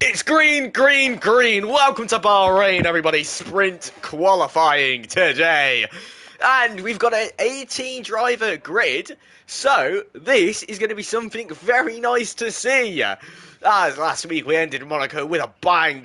It's green, green, green. Welcome to Bahrain, everybody. Sprint qualifying today. And we've got an 18 driver grid. So this is going to be something very nice to see. As last week we ended Monaco with a bang.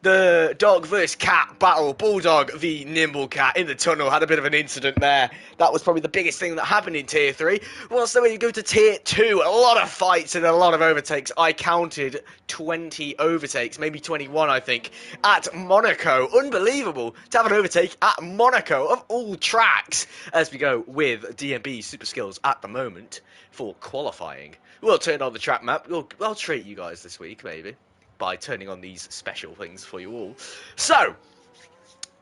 The dog versus cat battle, Bulldog v Nimble Cat in the tunnel, had a bit of an incident there. That was probably the biggest thing that happened in Tier 3. Whilst then when you go to Tier 2, a lot of fights and a lot of overtakes. I counted 20 overtakes, maybe 21 I think, at Monaco. Unbelievable to have an overtake at Monaco of all tracks as we go with DMB Super Skills at the moment for qualifying. We'll turn on the track map. I'll treat you guys this week, maybe, by turning on these special things for you all. So,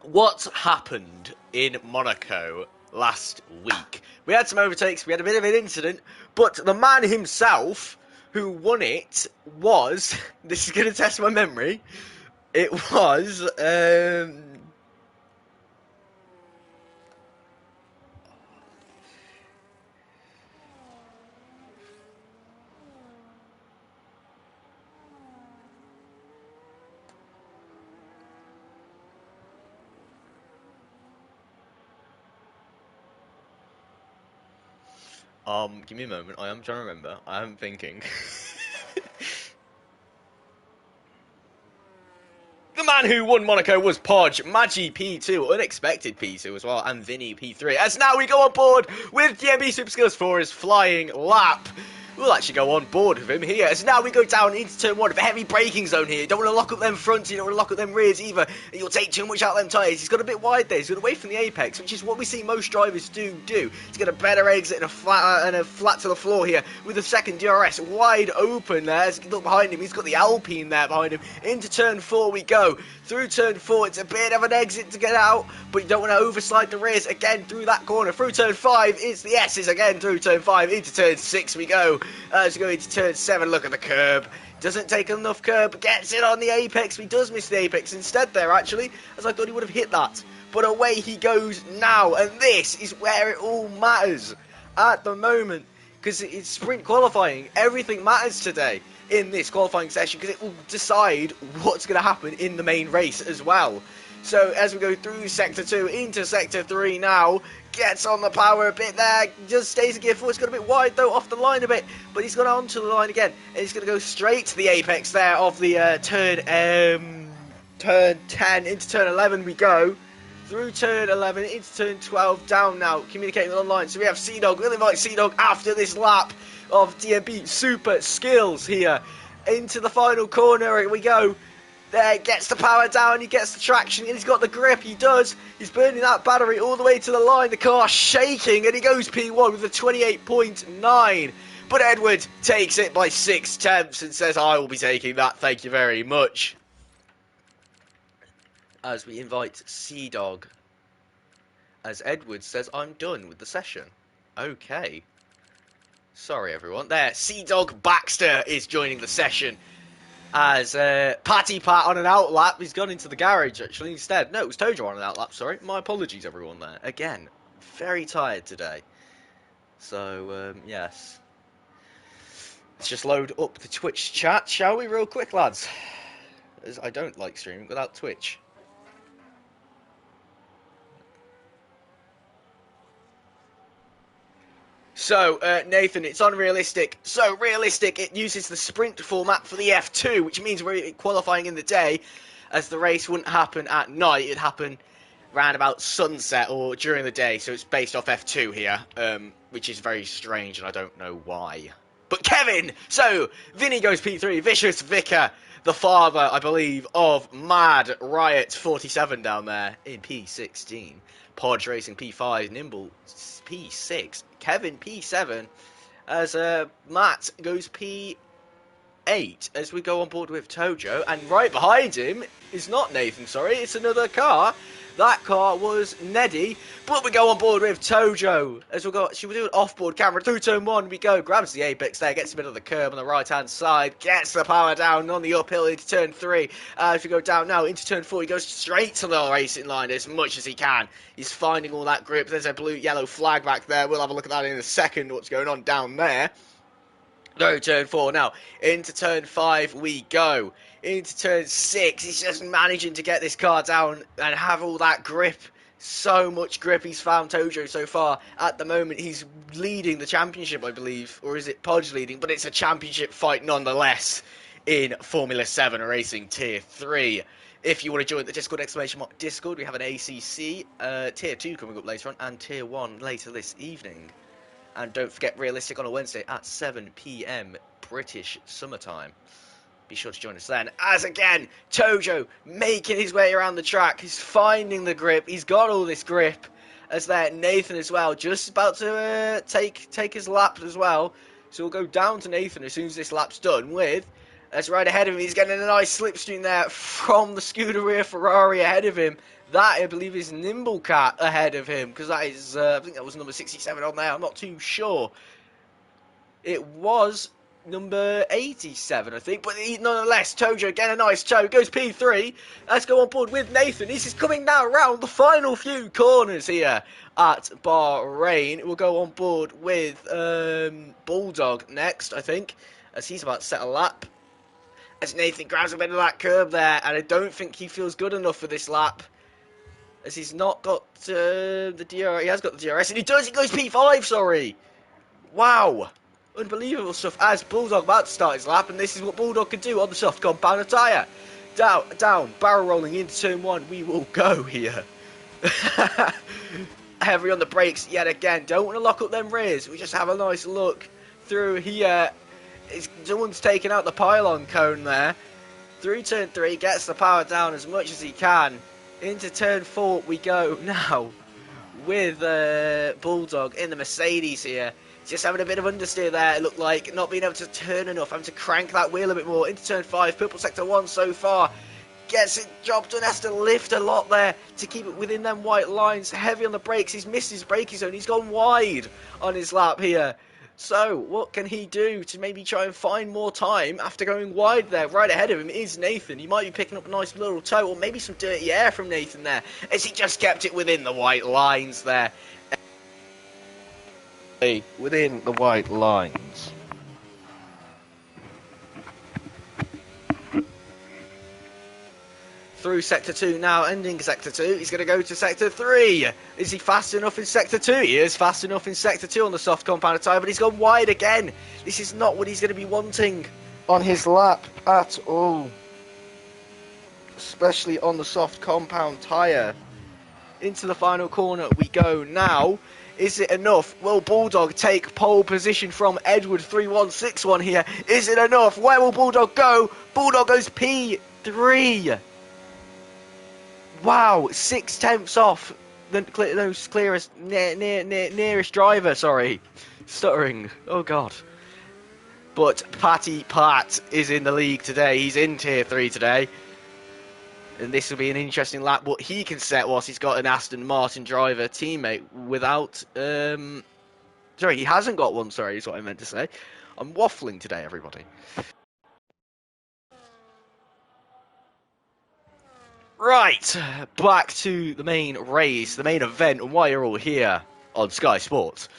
what happened in Monaco last week? We had some overtakes, we had a bit of an incident, but the man himself who won it was, this is going to test my memory, it was, give me a moment, I am trying to remember, I am thinking. The man who won Monaco was Podge, Maggi P2, unexpected P2 as well, and Vinny P3. As now we go on board with DMB Super Skills for his flying lap. We'll actually go on board with him here. As now we go down into turn 1 of a heavy braking zone here. You don't want to lock up them fronts, you don't want to lock up them rears either. You'll take too much out of them tyres. He's got a bit wide there. He's got away from the apex, which is what we see most drivers do. He's got a better exit and a flat to the floor here with the second DRS wide open there. As you look behind him, he's got the Alpine there behind him. Into turn 4 we go. Through turn 4, it's a bit of an exit to get out, but you don't want to overslide the rears again through that corner. Through turn 5, it's the S's again through turn 5. Into turn 6 we go. As we go into turn 7, look at the curb. Doesn't take enough curb, gets it on the apex. He does miss the apex instead there, actually, as I thought he would have hit that. But away he goes now, and this is where it all matters at the moment, because it's sprint qualifying. Everything matters today in this qualifying session, because it will decide what's going to happen in the main race as well. So as we go through Sector 2 into Sector 3 now, gets on the power a bit there, just stays in Gear 4, it's got a bit wide though, off the line a bit, but he's gone onto the line again, and he's going to go straight to the apex there of the turn 10 into turn 11 we go. Through turn 11 into turn 12, down now, communicating with online. So we have Sea-Dog, we'll invite Sea-Dog after this lap of DMB Super Skills here. Into the final corner, here we go. There, gets the power down, he gets the traction, and he's got the grip, he does. He's burning that battery all the way to the line, the car shaking, and he goes P1 with a 28.9. But Edward takes it by 6 tenths and says, I will be taking that, thank you very much. As we invite Sea-Dog, as Edward says, I'm done with the session. Okay. Sorry, everyone. There, Sea-Dog Baxter is joining the session. As Patty Pat on an outlap, he's gone into the garage actually instead. No, it was Tojo on an outlap, sorry. My apologies, everyone there. Again, very tired today. So, yes. Let's just load up the Twitch chat, shall we, real quick, lads? As I don't like streaming without Twitch. So, Nathan, it's unrealistic. So realistic, it uses the sprint format for the F2, which means we're qualifying in the day, as the race wouldn't happen at night. It'd happen around about sunset or during the day, so it's based off F2 here, which is very strange, and I don't know why. But Kevin! So, Vinny goes P3, Vicious Vicar, the father, I believe, of Mad Riot 47 down there in P16. Podge Racing P5, Nimble P6, Kevin P7, as Matt goes P8 as we go on board with Tojo, and right behind him is not Nathan, sorry, it's another car. That car was Neddy, but we go on board with Tojo as she will do an off-board camera through turn 1. We go, grabs the apex there, gets a bit of the curb on the right-hand side, gets the power down on the uphill into turn 3. As we go down now into turn 4, he goes straight to the racing line as much as he can. He's finding all that grip. There's a blue-yellow flag back there. We'll have a look at that in a second, what's going on down there. No, turn 4 now. Into turn 5 we go. Into turn 6, he's just managing to get this car down and have all that grip. So much grip he's found Tojo so far. At the moment, he's leading the championship, I believe. Or is it Podge leading? But it's a championship fight nonetheless in Formula 7 Racing Tier 3. If you want to join the Discord, exclamation mark Discord, we have an ACC Tier 2 coming up later on and Tier 1 later this evening. And don't forget Realistic on a Wednesday at 7 PM British summertime. Be sure to join us then. As again, Tojo making his way around the track. He's finding the grip. He's got all this grip. As there, Nathan as well, just about to take his lap as well. So we'll go down to Nathan as soon as this lap's done with. That's right ahead of him. He's getting a nice slipstream there from the Scuderia Ferrari ahead of him. That, I believe, is Nimble Cat ahead of him, because that is, I think that was number 67 on there. I'm not too sure. It was number 87, I think, but nonetheless, Tojo getting a nice toe. Goes P3. Let's go on board with Nathan. This is coming now around the final few corners here at Bahrain. We'll go on board with Bulldog next, I think, as he's about to set a lap. As Nathan grabs a bit of that curb there, and I don't think he feels good enough for this lap. As he's not got the DRS, he has got the DRS, and he goes P5, sorry. Wow. Unbelievable stuff. As Bulldog about to start his lap, and this is what Bulldog can do on the soft compound tyre. Down, barrel rolling into turn 1, we will go here. Heavy on the brakes yet again. Don't want to lock up them rears. We just have a nice look through here. Someone's taken out the pylon cone there. Through turn 3, gets the power down as much as he can. Into turn 4 we go now with Bulldog in the Mercedes here. Just having a bit of understeer there, it looked like. Not being able to turn enough, having to crank that wheel a bit more. Into turn 5, purple sector 1 so far. Gets it job done, has to lift a lot there to keep it within them white lines. Heavy on the brakes, he's missed his braking zone. He's gone wide on his lap here. So, what can he do to maybe try and find more time after going wide there? Right ahead of him is Nathan. He might be picking up a nice little toe, or maybe some dirty air from Nathan there, as he just kept it within the white lines there. Within the white lines. Through Sector 2 now, ending Sector 2. He's going to go to Sector 3. Is he fast enough in Sector 2? He is fast enough in Sector 2 on the soft compound tyre, but he's gone wide again. This is not what he's going to be wanting on his lap at all. Especially on the soft compound tyre. Into the final corner we go now. Is it enough? Will Bulldog take pole position from Edward 3161 here? Is it enough? Where will Bulldog go? Bulldog goes P3. Wow, 6/10 off the nearest driver, sorry. Stuttering, oh god. But Patty Pat is in the league today, he's in Tier 3 today. And this will be an interesting lap, what he can set whilst he's got an Aston Martin driver teammate without, sorry, he hasn't got one, sorry, is what I meant to say. I'm waffling today, everybody. Right, back to the main race, the main event, and why you're all here on Sky Sports.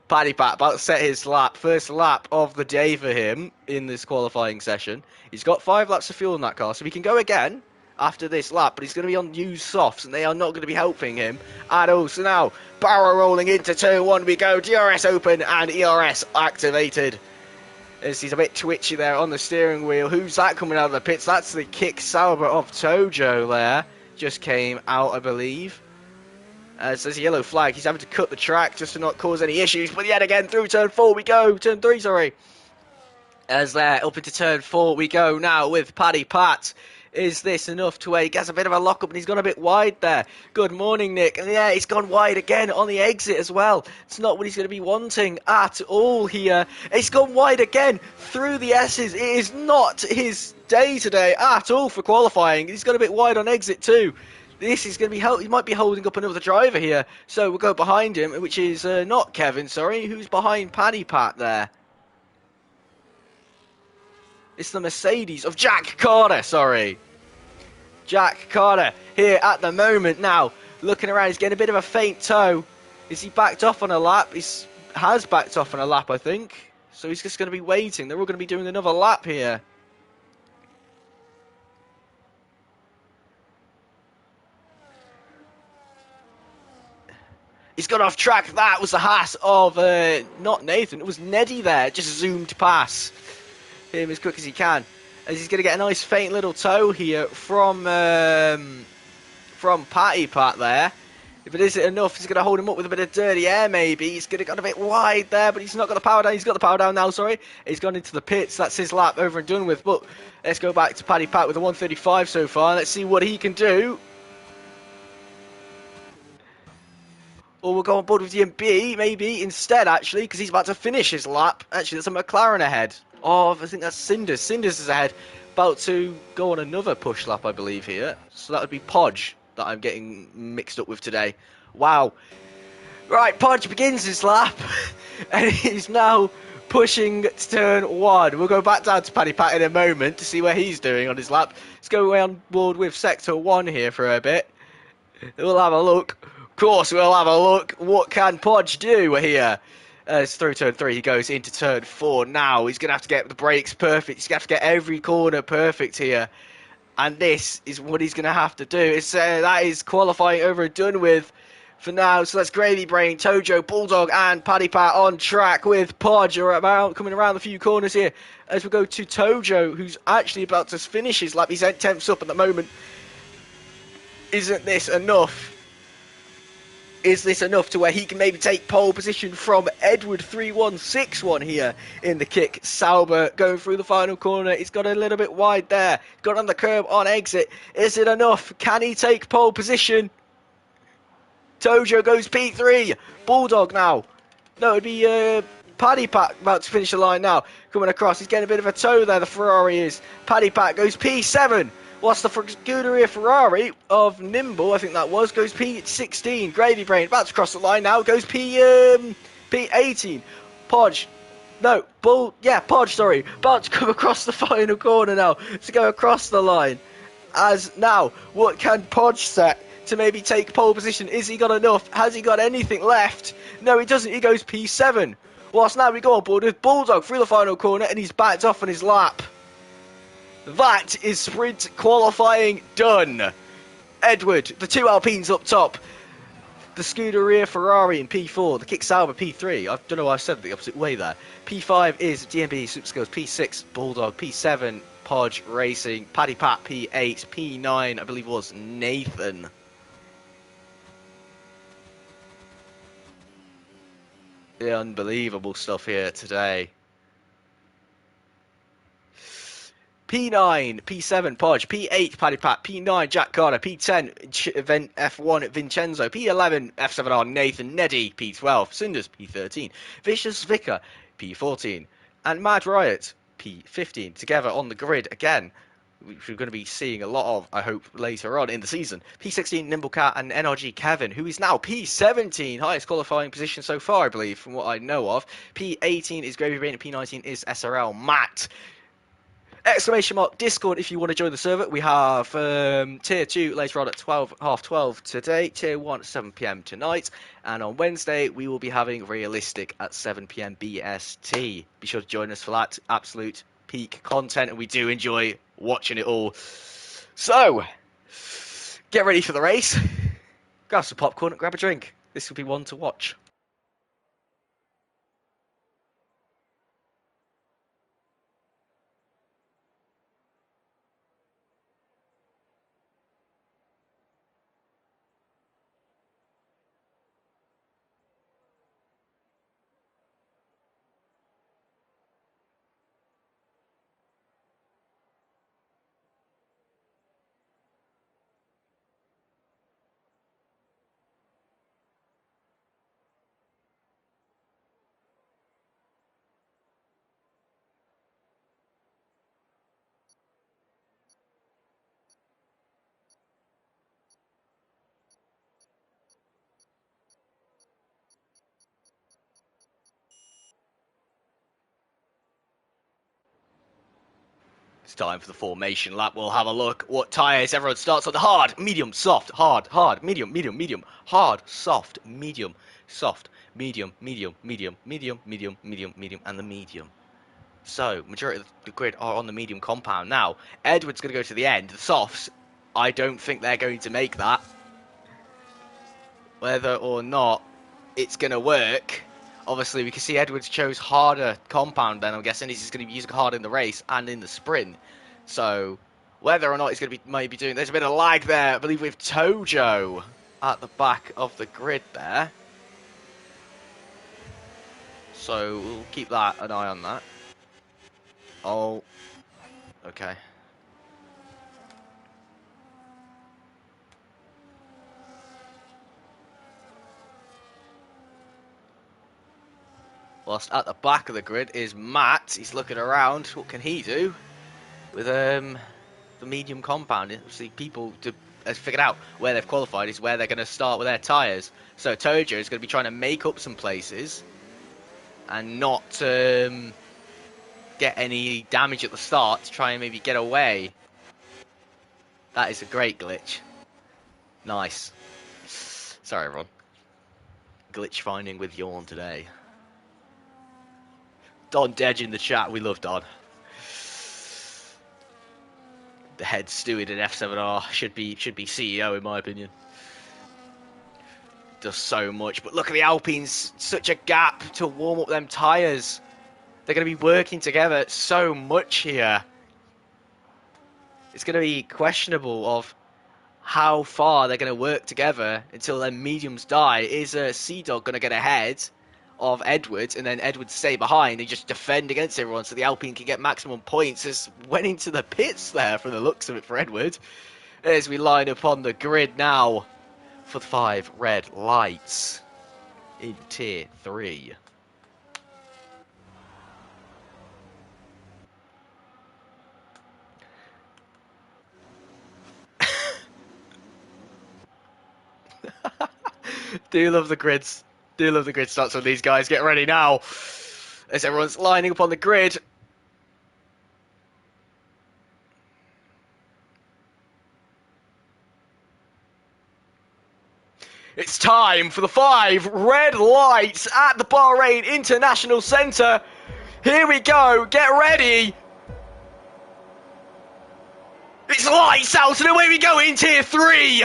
Paddy Pat about to set his lap, first lap of the day for him in this qualifying session. He's got 5 laps of fuel in that car, so he can go again after this lap, but he's going to be on used softs, and they are not going to be helping him at all. So now, barrel rolling into turn 1 we go, DRS open and ERS activated. As he's a bit twitchy there on the steering wheel. Who's that coming out of the pits? That's the Kick Sauber of Tojo there. Just came out, I believe. There's a yellow flag. He's having to cut the track just to not cause any issues. But yet again, through turn 4 we go. Turn 3, sorry. As there, up into turn 4 we go now with Paddy Pat. Is this enough to where he gets a bit of a lock-up and he's gone a bit wide there? Good morning, Nick. And yeah, he's gone wide again on the exit as well. It's not what he's going to be wanting at all here. It's gone wide again through the S's. It is not his day today at all for qualifying. He's gone a bit wide on exit too. This is going to be he might be holding up another driver here. So we'll go behind him, which is not Kevin, sorry. Who's behind Paddy Pat there? It's the Mercedes of Jack Carter, sorry. Jack Carter here at the moment now. Looking around, he's getting a bit of a faint toe. Is he backed off on a lap? He's has backed off on a lap, I think. So he's just going to be waiting. They're all going to be doing another lap here. He's got off track. That was the Haas of, not Nathan, it was Neddy there. Just zoomed past him as quick as he can. As he's going to get a nice faint little toe here from Patty Pat there. If it isn't enough, he's going to hold him up with a bit of dirty air maybe. He's going to got a bit wide there, but he's not got the power down. He's got the power down now, sorry. He's gone into the pits. That's his lap over and done with. But let's go back to Paddy Pat with a 135 so far. Let's see what he can do. Or we'll go on board with the MB, maybe, instead, actually, because he's about to finish his lap. Actually, there's a McLaren ahead. Oh, I think that's Cinders. Cinders is ahead. About to go on another push lap, I believe, here. So that would be Podge that I'm getting mixed up with today. Wow. Right, Podge begins his lap. And he's now pushing to turn 1. We'll go back down to Paddy Pat in a moment to see where he's doing on his lap. Let's go away on board with Sector 1 here for a bit. We'll have a look. Of course, we'll have a look. What can Podge do here? It's through turn 3. He goes into turn 4 now. He's going to have to get the brakes perfect. He's going to have to get every corner perfect here. And this is what he's going to have to do. That is qualifying over and done with for now. So that's Gravy Brain, Tojo, Bulldog, and Paddy Pat on track with Podge coming around a few corners here. As we go to Tojo, who's actually about to finish his lap. He's 8 tenths up at the moment. Isn't this enough? Is this enough to where he can maybe take pole position from Edward 3161 here in the kick? Sauber going through the final corner. He's got a little bit wide there. Got on the curb on exit. Is it enough? Can he take pole position? Tojo goes P3. Bulldog now. No, it'd be Paddy Pat about to finish the line now. Coming across. He's getting a bit of a toe there, the Ferrari is. Paddy Pat goes P7. Whilst the Scuderia Ferrari of Nimble, I think that was, goes P16. Gravy Brain about to cross the line now. Goes P18. Podge. No, Podge, sorry. About to come across the final corner now to go across the line. As now, what can Podge set to maybe take pole position? Is he got enough? Has he got anything left? No, he doesn't. He goes P7. Whilst now we go on board with Bulldog through the final corner and he's backed off on his lap. That is sprint qualifying done. Edward, the 2 Alpines up top. The Scuderia Ferrari in P4. The Kick Sauber P3. I don't know why I said it the opposite way there. P5 is DMB Super Skills. P6 Bulldog. P7 Podge Racing. Paddy Pat P8. P9 I believe was Nathan. The unbelievable stuff here today. P9, P7 Podge, P8 Paddy Pat, P9 Jack Carter, P10 F1 Vincenzo, P11 F7R Nathan Neddy, P12 Cinders, P13 Vicious Vicar, P14 and Mad Riot, P15 together on the grid again, which we're going to be seeing a lot of, I hope, later on in the season. P16 Nimblecat and NRG Kevin, who is now P17, highest qualifying position so far, I believe, from what I know of. P18 is Gravy Rain and P19 is SRL Matt. Exclamation mark Discord if you want to join the server. We have tier 2 later on at half 12 today, tier 1 at 7 PM tonight, and on Wednesday we will be having realistic at 7 PM BST. Be sure to join us for that absolute peak content, and we do enjoy watching it all. So get ready for the race, grab some popcorn and grab a drink. This will be one to watch. It's time for the formation lap. We'll have a look what tyres. Everyone starts on the hard, medium, soft, hard, medium, medium, medium, hard, soft, medium, soft, medium, medium, medium, medium, medium, medium, medium, and the medium. So, majority of the grid are on the medium compound. Now, Edward's going to go to the end. The softs, I don't think they're going to make that. Whether or not it's going to work, obviously we can see Edwards chose harder compound then. I'm guessing he's going to be using hard in the race and in the sprint. So, whether or not he's going to be maybe doing... There's a bit of lag there, I believe, with Tojo at the back of the grid there. So, we'll keep an eye on that. Oh, okay. Whilst at the back of the grid is Matt. He's looking around. What can he do with the medium compound? Obviously, people have figured out where they've qualified is where they're going to start with their tyres. So Tojo is going to be trying to make up some places and not get any damage at the start to try and maybe get away. That is a great glitch. Nice. Sorry, everyone. Glitch finding with Yawn today. Don Dedge in the chat. We love Don. The head steward in F7R should be CEO in my opinion. Does so much, but look at the Alpines. Such a gap to warm up them tyres. They're going to be working together so much here. It's going to be questionable of how far they're going to work together until their mediums die. Is Sea-Dog going to get ahead of Edwards and then Edwards stay behind and just defend against everyone so the Alpine can get maximum points? Just went into the pits there from the looks of it for Edward. As we line up on the grid now for the 5 red lights in Tier 3. Do love the grids. Do love the grid starts on these guys. Get ready now. As everyone's lining up on the grid. It's time for the 5 red lights at the Bahrain International Centre. Here we go. Get ready. It's lights out and away we go in Tier 3.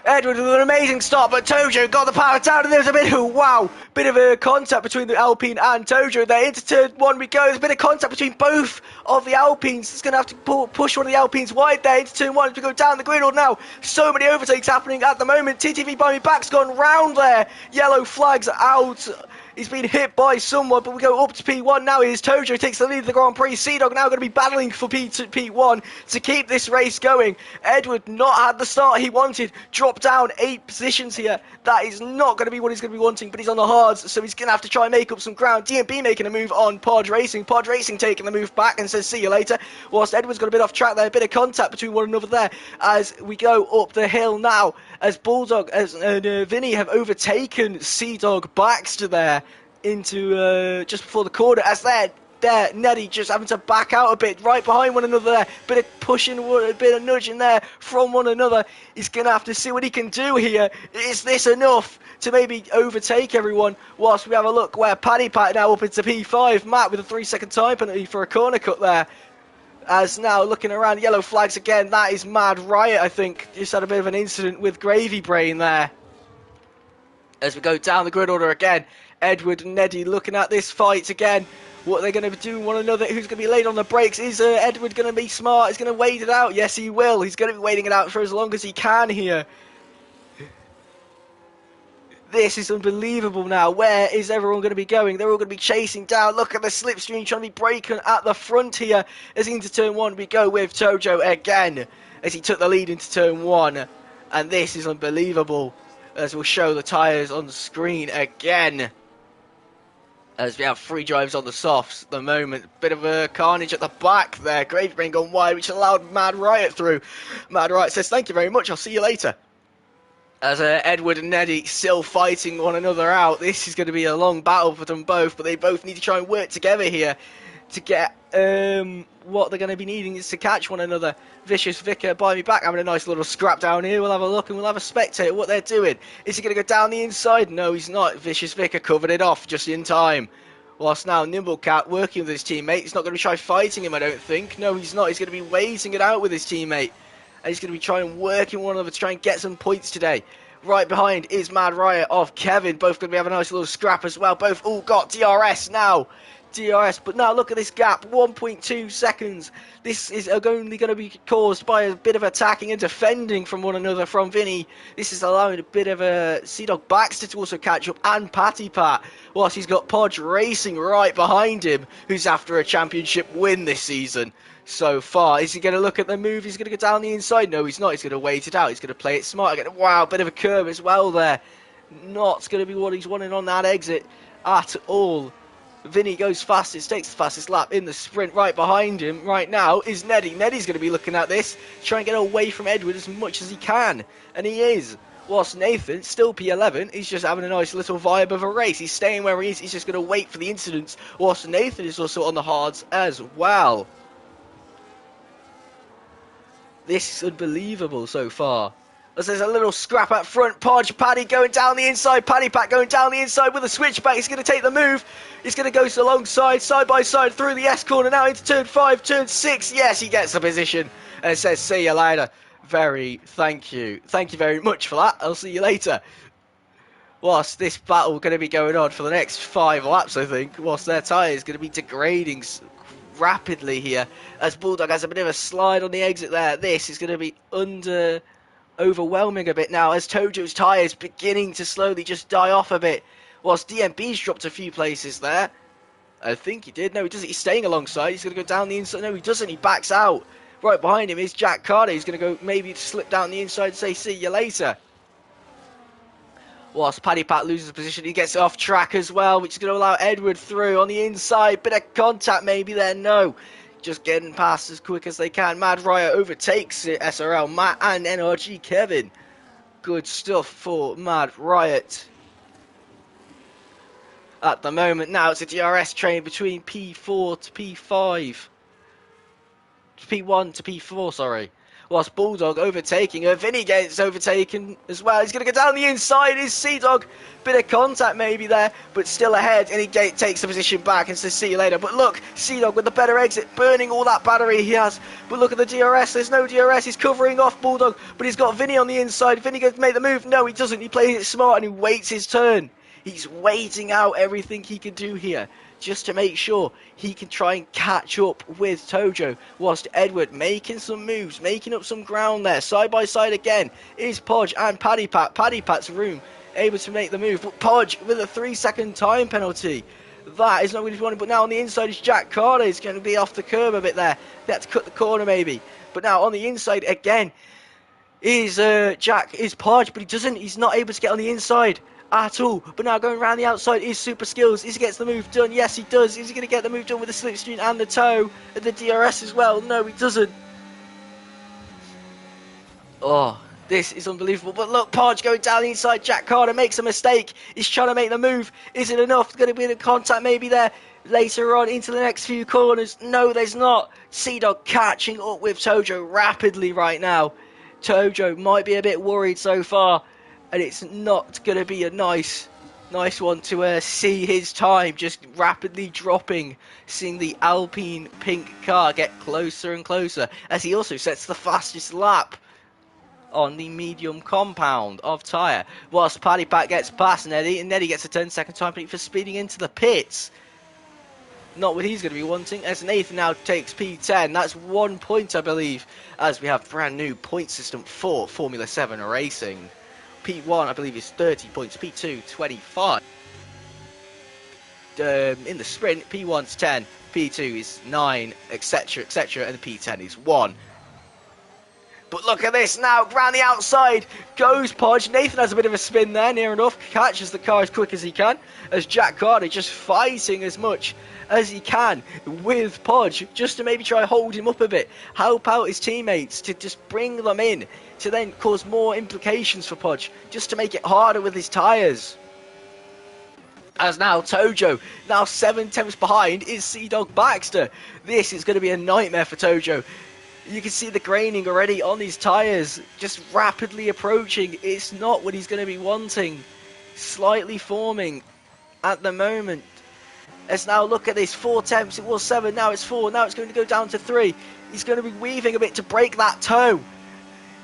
Edward with an amazing start, but Tojo got the power down, and there's a bit of a contact between the Alpine and Tojo there. Into turn 1 we go. There's a bit of contact between both of the Alpines. It's going to have to push one of the Alpines wide there into turn 1 as we go down the griddle now. So many overtakes happening at the moment. TTV by me back's gone round there. Yellow flags out. He's been hit by someone, but we go up to P1 now. Here's Tojo, takes the lead of the Grand Prix. Sea-Dog now going to be battling for P1 to keep this race going. Edward not had the start he wanted. Dropped down 8 positions here. That is not going to be what he's going to be wanting, but he's on the hards, so he's going to have to try and make up some ground. DMB making a move on Podge Racing. Podge Racing taking the move back and says, see you later. Whilst Edward's got a bit off track there, a bit of contact between one another there as we go up the hill now. As Bulldog and Vinny have overtaken Sea-Dog Baxter there into just before the corner as there Neddy just having to back out a bit right behind one another there. Bit of pushing, a bit of nudging there from one another. He's going to have to see what he can do here. Is this enough to maybe overtake everyone? Whilst we have a look where Paddy Pat now up into P5. Matt with a 3-second time penalty for a corner cut there. As now looking around, yellow flags again. That is Mad Riot, I think. Just had a bit of an incident with Gravy Brain there. As we go down the grid order again, Edward and Neddy looking at this fight again. What are they going to do one another? Who's going to be late on the brakes? Is Edward going to be smart? He's going to wait it out. Yes, he will. He's going to be waiting it out for as long as he can here. This is unbelievable now. Where is everyone going to be going? They're all going to be chasing down. Look at the slipstream trying to be braking at the front here. As into turn 1 we go with Tojo again. As he took the lead into turn 1. And this is unbelievable. As we'll show the tyres on the screen again. As we have 3 drives on the softs at the moment. Bit of a carnage at the back there. Gravy Brain gone wide, which allowed Mad Riot through. Mad Riot says, thank you very much. I'll see you later. As Edward and Neddy still fighting one another out. This is going to be a long battle for them both, but they both need to try and work together here to get what they're going to be needing is to catch one another. Vicious Vicar by me back, having a nice little scrap down here. We'll have a look and we'll have a spectate what they're doing. Is he going to go down the inside? No, he's not. Vicious Vicar covered it off just in time. Whilst now Nimble Cat working with his teammate. He's not going to try fighting him, I don't think. No, he's not. He's going to be waiting it out with his teammate. And he's going to be trying and working one another to try and get some points today. Right behind is Mad Riot of Kevin. Both going to be having a nice little scrap as well. Both all got DRS now. DRS, but now look at this gap, 1.2 seconds. This is only going to be caused by a bit of attacking and defending from one another from Vinny. This is allowing a bit of a Sea-Dog Baxter to also catch up, and Patty Pat, whilst he's got Podge racing right behind him, who's after a championship win this season so far. Is he going to look at the move? He's going to go down the inside? No, he's not. He's going to wait it out. He's going to play it smart. Wow, bit of a curve as well there. Not going to be what he's wanting on that exit at all. Vinny goes fastest, takes the fastest lap in the sprint. Right behind him right now is Neddy. Neddy's going to be looking at this, trying to get away from Edward as much as he can. And he is. Whilst Nathan, still P11, he's just having a nice little vibe of a race. He's staying where he is. He's just going to wait for the incidents. Whilst Nathan is also on the hards as well. This is unbelievable so far. As there's a little scrap up front. Podge, Paddy going down the inside. Paddy Pat going down the inside with a switchback. He's going to take the move. He's going to go alongside, side by side, through the S corner. Now into turn 5, turn 6. Yes, he gets the position. And it says, see you later. Thank you. Thank you very much for that. I'll see you later. Whilst this battle going to be going on for the next 5 laps, I think. Whilst their tyre is going to be degrading rapidly here. As Bulldog has a bit of a slide on the exit there. This is going to be overwhelming a bit now as Tojo's tyres beginning to slowly just die off a bit. Whilst DMB's dropped a few places there. I think he did. No, he doesn't. He's staying alongside. He's going to go down the inside. No, he doesn't. He backs out. Right behind him is Jack Carter. He's going to go maybe slip down the inside and say, see you later. Whilst Paddy Pat loses position, he gets off track as well, which is going to allow Edward through on the inside. Bit of contact maybe there. No. Just getting past as quick as they can. Mad Riot overtakes it. SRL, Matt and NRG Kevin. Good stuff for Mad Riot. At the moment now it's a DRS train between P4 to P5. P1 to P4, sorry. Whilst Bulldog overtaking her. Vinny gets overtaken as well. He's going to go down the inside. Is Sea-Dog. Bit of contact maybe there, but still ahead. And he takes the position back and says, see you later. But look, Sea-Dog with the better exit, burning all that battery he has. But look at the DRS. There's no DRS. He's covering off Bulldog, but he's got Vinny on the inside. Vinny goes to make the move. No, he doesn't. He plays it smart and he waits his turn. He's waiting out everything he can do here, just to make sure he can try and catch up with Tojo. Whilst Edward making some moves, making up some ground there. Side by side again is Podge and Paddy Pat. Paddy Pat's room able to make the move. But Podge with a 3-second time penalty. That is not what he's wanted. But now on the inside is Jack Carter. He's going to be off the curb a bit there. They had to cut the corner maybe. But now on the inside again is Podge. But he's not able to get on the inside at all. But now going around the outside is Super Skills. Is he gets the move done? Yes, he does. Is he going to get the move done with the slipstream and the toe and the DRS as well? No, he doesn't. Oh, this is unbelievable. But look, Podge going down the inside. Jack Carter makes a mistake. He's trying to make the move. Is it enough? Going to be in contact maybe there later on into the next few corners. No, there's not. Sea-Dog catching up with Tojo rapidly right now. Tojo might be a bit worried so far. And it's not going to be a nice one to see his time just rapidly dropping, seeing the Alpine pink car get closer and closer, as he also sets the fastest lap on the medium compound of tyre. Whilst Paddy Pat gets past Neddy, and Neddy gets a 10-second time penalty for speeding into the pits. Not what he's going to be wanting, as Nathan now takes P10. That's 1 point, I believe, as we have brand new point system for Formula 7 racing. P1, I believe, is 30 points. P2, 25. In the sprint, P1's 10. P2 is 9, etc., etc., and the P10 is 1. But look at this now, round the outside goes Podge. Nathan has a bit of a spin there, near enough. Catches the car as quick as he can, as Jack Carter just fighting as much as he can with Podge, just to maybe try and hold him up a bit. Help out his teammates to just bring them in, to then cause more implications for Podge, just to make it harder with his tyres. As now Tojo, now 7 tenths behind, is Sea Dog Baxter. This is going to be a nightmare for Tojo. You can see the graining already on his tyres, just rapidly approaching. It's not what he's going to be wanting. Slightly forming at the moment. Let's now look at this, 4 attempts, it was 7, now it's 4, now it's going to go down to 3. He's going to be weaving a bit to break that toe.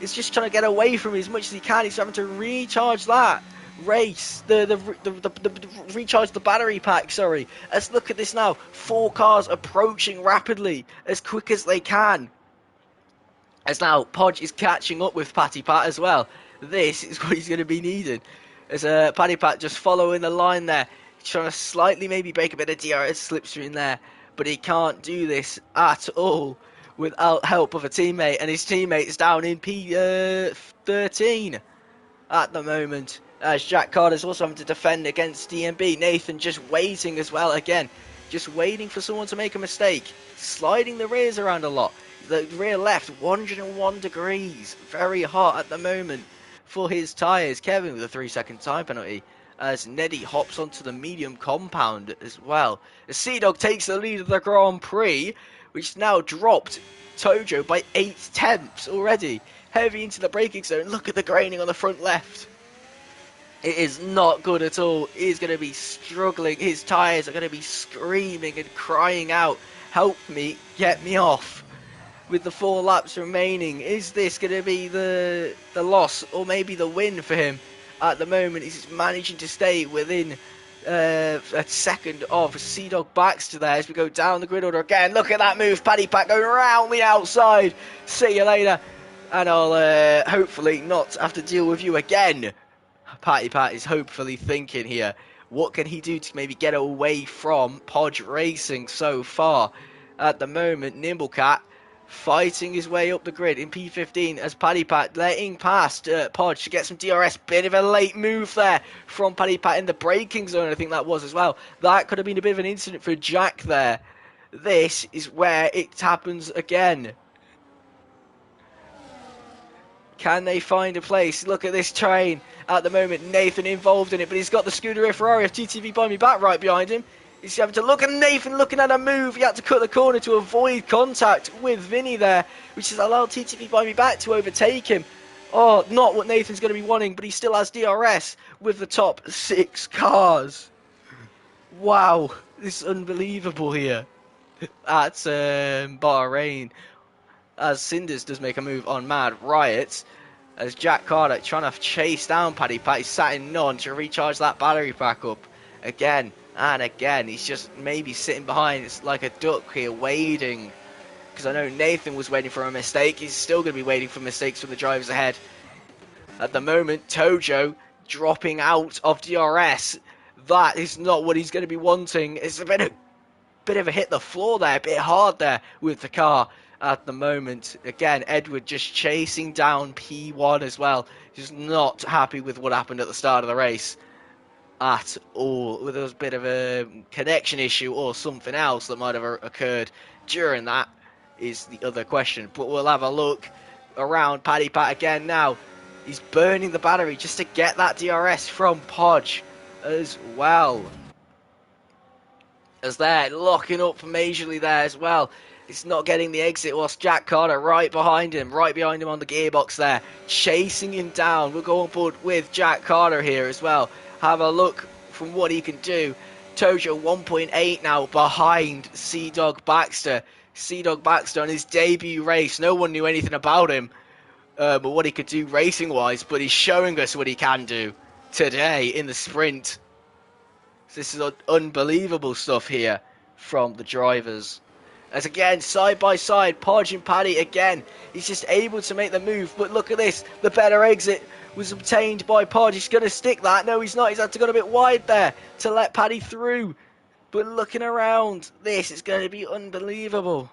He's just trying to get away from it as much as he can. He's having to recharge that race, recharge the battery pack, sorry. Let's look at this now, 4 cars approaching rapidly, as quick as they can. As now Podge is catching up with Patty Pat as well. This is what he's going to be needing. As Patty Pat just following the line there, trying to slightly maybe break a bit of DRS slipstream there, but he can't do this at all without help of a teammate, and his teammate's down in P13 at the moment. As Jack Carter's also having to defend against DMB. Nathan just waiting as well again, just waiting for someone to make a mistake, sliding the rears around a lot. The rear left 101 degrees, very hot at the moment for his tyres. Kevin with a 3-second time penalty, as Neddy hops onto the medium compound as well. The Sea Dog takes the lead of the Grand Prix, which now dropped Tojo by 8 tenths already. Heavy into the braking zone. Look at the graining on the front left. It is not good at all. He is going to be struggling. His tyres are going to be screaming and crying out, help me, get me off. With the 4 laps remaining, is this going to be the loss or maybe the win for him? At the moment, he's managing to stay within a second of Sea Dog Baxter there as we go down the grid order again. Look at that move, Paddy Pat going around the outside. See you later, and I'll hopefully not have to deal with you again. Patty Pat is hopefully thinking here, what can he do to maybe get away from Podge Racing so far? At the moment, Nimblecat fighting his way up the grid in P15 as Paddy Pat letting past Podge to get some DRS. Bit of a late move there from Paddy Pat in the braking zone, I think that was as well. That could have been a bit of an incident for Jack there. This is where it happens again. Can they find a place? Look at this train at the moment. Nathan involved in it, but he's got the Scuderia Ferrari of TTV Buy Me Back right behind him. He's having to look at Nathan looking at a move. He had to cut the corner to avoid contact with Vinny there, which has allowed TTV Buy Me Back to overtake him. Oh, not what Nathan's going to be wanting, but he still has DRS with the top 6 cars. Wow, this is unbelievable here at Bahrain. As Cinders does make a move on Mad Riot, as Jack Carter trying to chase down Paddy Pat. He's sat in none to recharge that battery pack up again. And again, he's just maybe sitting behind. It's like a duck here, waiting. Because I know Nathan was waiting for a mistake. He's still going to be waiting for mistakes from the drivers ahead. At the moment, Tojo dropping out of DRS. That is not what he's going to be wanting. It's a bit of a hit the floor there, a bit hard there with the car at the moment. Again, Edward just chasing down P1 as well. Just not happy with what happened at the start of the race at all. There was a bit of a connection issue or something else that might have occurred during that is the other question. But we'll have a look around Paddy Pat again now. He's burning the battery just to get that DRS from Podge as well. As they're locking up majorly there as well. It's not getting the exit whilst Jack Carter right behind him on the gearbox there, chasing him down. We'll go on board with Jack Carter here as well. Have a look from what he can do. Tojo 1.8 now behind Sea Dog Baxter. Sea Dog Baxter on his debut race. No one knew anything about him, but what he could do racing wise. But he's showing us what he can do today in the sprint. This is unbelievable stuff here from the drivers. As again, side by side, Podge and Paddy again. He's just able to make the move. But look at this. The better exit was obtained by Podge. He's going to stick that. No, he's not. He's had to go a bit wide there to let Paddy through. But looking around, this is going to be unbelievable.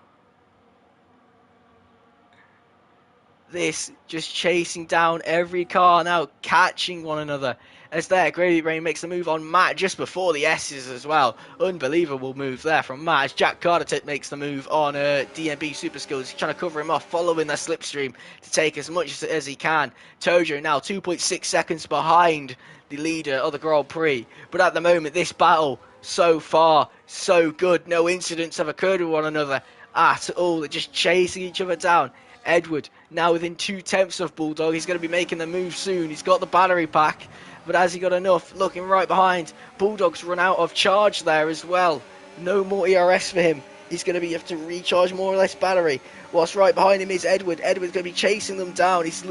This just chasing down every car now, catching one another. As there, Gravy Brain makes the move on Matt just before the S's as well. Unbelievable move there from Matt. As Jack Carter makes the move on DMB Super Skills. He's trying to cover him off, following the slipstream to take as much as he can. Tojo now 2.6 seconds behind the leader of the Grand Prix. But at the moment, this battle, so far, so good. No incidents have occurred with one another at all. They're just chasing each other down. Edward, now within 2/10 of Bulldog. He's going to be making the move soon. He's got the battery pack. But has he got enough? Looking right behind. Bulldog's run out of charge there as well. No more ERS for him. He's going to have to recharge more or less battery. Whilst right behind him is Edward. Edward's going to be chasing them down. He's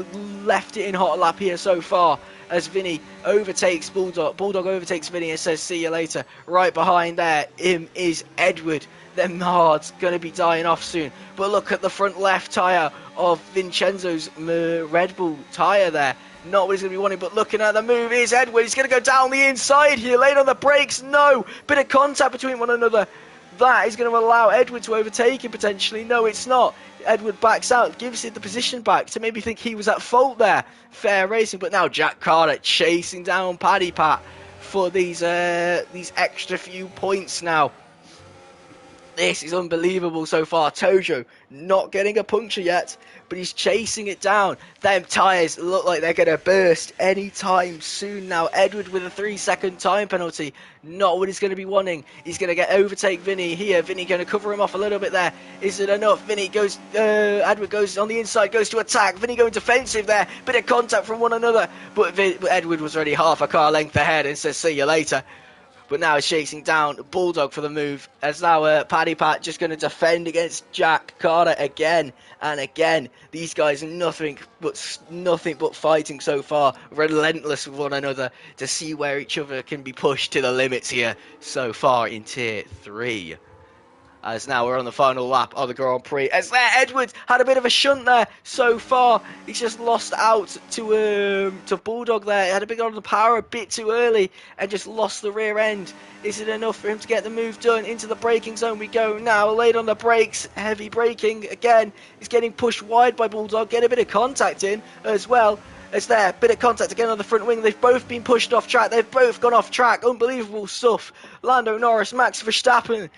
left it in hot lap here so far as Vinny overtakes Bulldog. Bulldog overtakes Vinny and says, see you later. Right behind him is Edward. Them hards going to be dying off soon. But look at the front left tyre of Vincenzo's Red Bull tyre there. Not what he's going to be wanting, but looking at the move is Edward. He's going to go down the inside here, late on the brakes. No, bit of contact between one another. That is going to allow Edward to overtake him potentially. No, it's not. Edward backs out, gives it the position back to maybe think he was at fault there. Fair racing, but now Jack Carter chasing down Paddy Pat for these extra few points now. This is unbelievable so far. Tojo not getting a puncture yet, but he's chasing it down. Them tyres look like they're going to burst anytime soon now. Edward with a 3-second time penalty. Not what he's going to be wanting. He's going to overtake Vinny here. Vinny going to cover him off a little bit there. Is it enough? Vinny goes, Edward goes on the inside, goes to attack. Vinny going defensive there. Bit of contact from one another. But Edward was already half a car length ahead and says, see you later. But now he's chasing down Bulldog for the move. As now Paddy Pat just going to defend against Jack Carter again and again. These guys nothing but fighting so far. Relentless with one another to see where each other can be pushed to the limits here so far in Tier 3. As now we're on the final lap of the Grand Prix. As there, Edwards had a bit of a shunt there so far. He's just lost out to Bulldog there. He had a bit on the power a bit too early and just lost the rear end. Is it enough for him to get the move done? Into the braking zone we go now. Late on the brakes, heavy braking again. He's getting pushed wide by Bulldog. Get a bit of contact in as well. It's there, bit of contact again on the front wing. They've both been pushed off track. They've both gone off track. Unbelievable stuff. Lando Norris, Max Verstappen.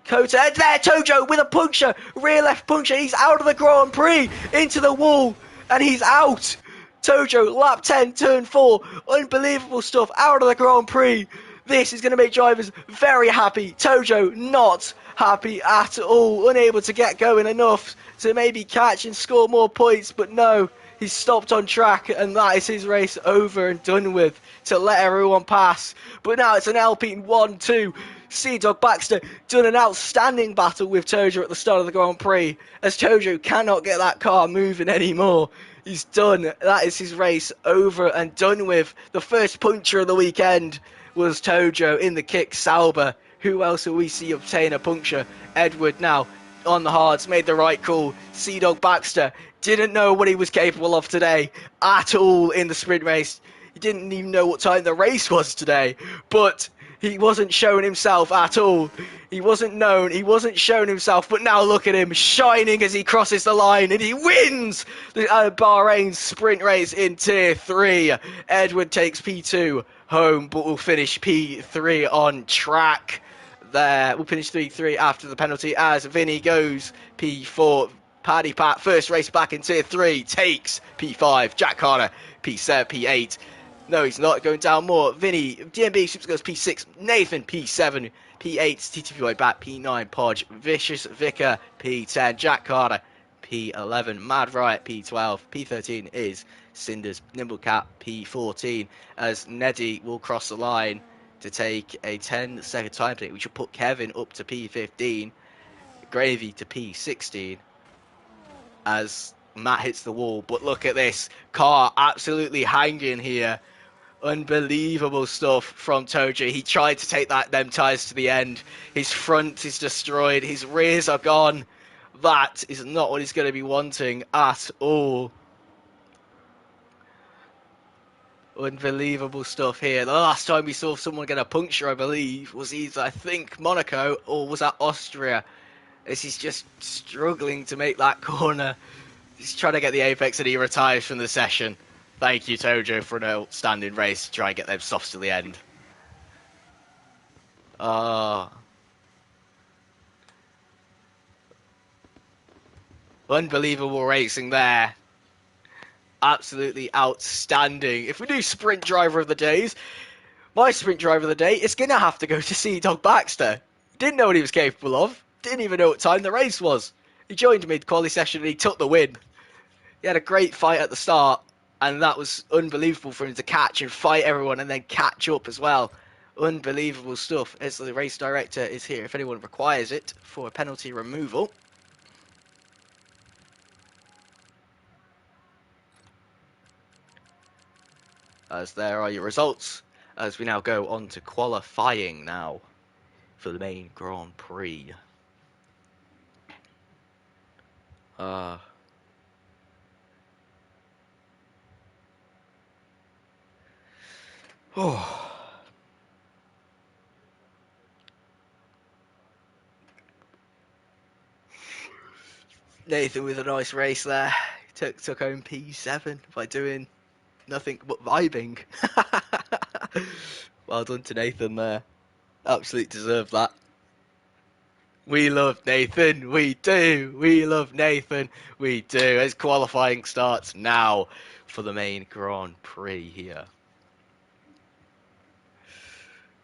Kota, there, Tojo with a puncture, rear left puncture, he's out of the Grand Prix, into the wall, and he's out. Tojo, lap 10, turn 4, unbelievable stuff, out of the Grand Prix. This is going to make drivers very happy. Tojo not happy at all, unable to get going enough to maybe catch and score more points, but no, he's stopped on track, and that is his race over and done with to let everyone pass. But now it's an Alpine 1-2. Sea-Dog Baxter done an outstanding battle with Tojo at the start of the Grand Prix, as Tojo cannot get that car moving anymore. He's done. That is his race over and done with. The first puncture of the weekend was Tojo in the kick Sauber. Who else will we see obtain a puncture? Edward now on the hards, made the right call. Sea-Dog Baxter didn't know what he was capable of today at all in the sprint race. He didn't even know what time the race was today, but he wasn't showing himself at all. He wasn't known. He wasn't showing himself. But now look at him shining as he crosses the line. And he wins the Bahrain sprint race in Tier 3. Edward takes P2 home, but will finish P3 on track. There, we'll finish 3-3 after the penalty as Vinny goes P4. Paddy Pat, first race back in Tier 3, takes P5. Jack Carter, P7, P8. No, he's not going down more. Vinny, DMB, Super goes P6. Nathan, P7. P8, TTPY back, P9. Podge, Vicious Vicar, P10. Jack Carter, P11. Mad Riot, P12. P13 is Cinders. Nimblecat, P14. As Neddy will cross the line to take a 10-second time penalty, which will put Kevin up to P15. Gravy to P16. As Matt hits the wall. But look at this. Car absolutely hanging here. Unbelievable stuff from Tojo. He tried to take them tyres to the end. His front is destroyed. His rears are gone. That is not what he's going to be wanting at all. Unbelievable stuff here. The last time we saw someone get a puncture, I believe, was either, I think, Monaco or was that Austria. As he's just struggling to make that corner. He's trying to get the apex and he retires from the session. Thank you, Tojo, for an outstanding race to try and get them softs to the end. Unbelievable racing there. absolutely outstanding. If we do sprint driver of the days, my sprint driver of the day is going to have to go to Sea Dog Baxter. Didn't know what he was capable of. Didn't even know what time the race was. He joined mid-quali session and he took the win. He had a great fight at the start, and that was unbelievable for him to catch and fight everyone and then catch up as well. Unbelievable stuff. As the race director is here if anyone requires it for a penalty removal. As there are your results, as we now go on to qualifying now for the main Grand Prix. Oh, Nathan with a nice race there. Took home P7 by doing nothing but vibing. Well done to Nathan there. Absolutely deserved that. We love Nathan. We do. We love Nathan. We do. As qualifying starts now for the main Grand Prix here.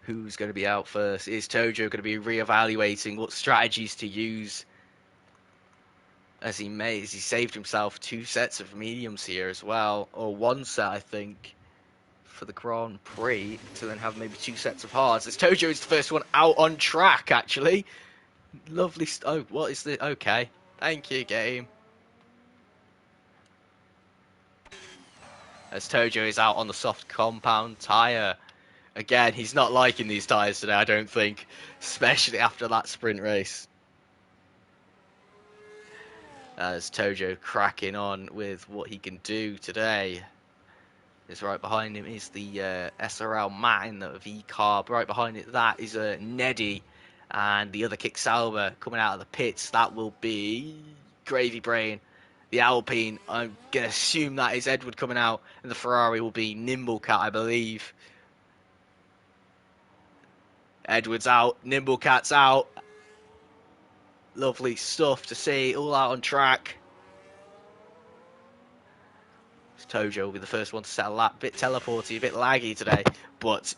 Who's going to be out first? Is Tojo going to be re-evaluating what strategies to use? As he saved himself 2 sets of mediums here as well, or 1 set I think for the Grand Prix, to then have maybe 2 sets of hards. As Tojo is the first one out on track actually. Lovely. Oh, what is the? Okay, thank you, game. As Tojo is out on the soft compound tyre. Again, he's not liking these tyres today, I don't think, especially after that sprint race. As Tojo cracking on with what he can do today. Is right behind him is the SRL Matt in the V-Carb. Right behind it, that is Neddy. And the other Kick Sauber coming out of the pits, that will be Gravy Brain. The Alpine, I'm going to assume that is Edward coming out. And the Ferrari will be Nimble Cat, I believe. Edward's out, Nimble Cat's out. Lovely stuff to see, all out on track. Tojo will be the first one to set a lap. A bit teleporty, a bit laggy today, but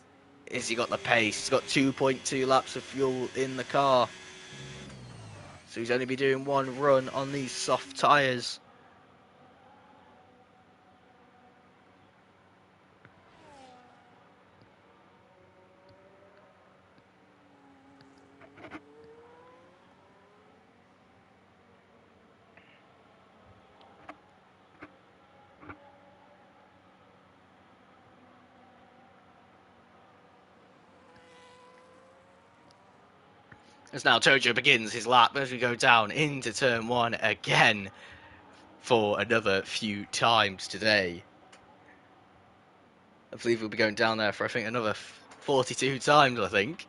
has he got the pace? He's got 2.2 laps of fuel in the car. So he's only be doing 1 run on these soft tyres. As now Tojo begins his lap as we go down into turn 1 again for another few times today. I believe we'll be going down there for, I think, another 42 times, I think.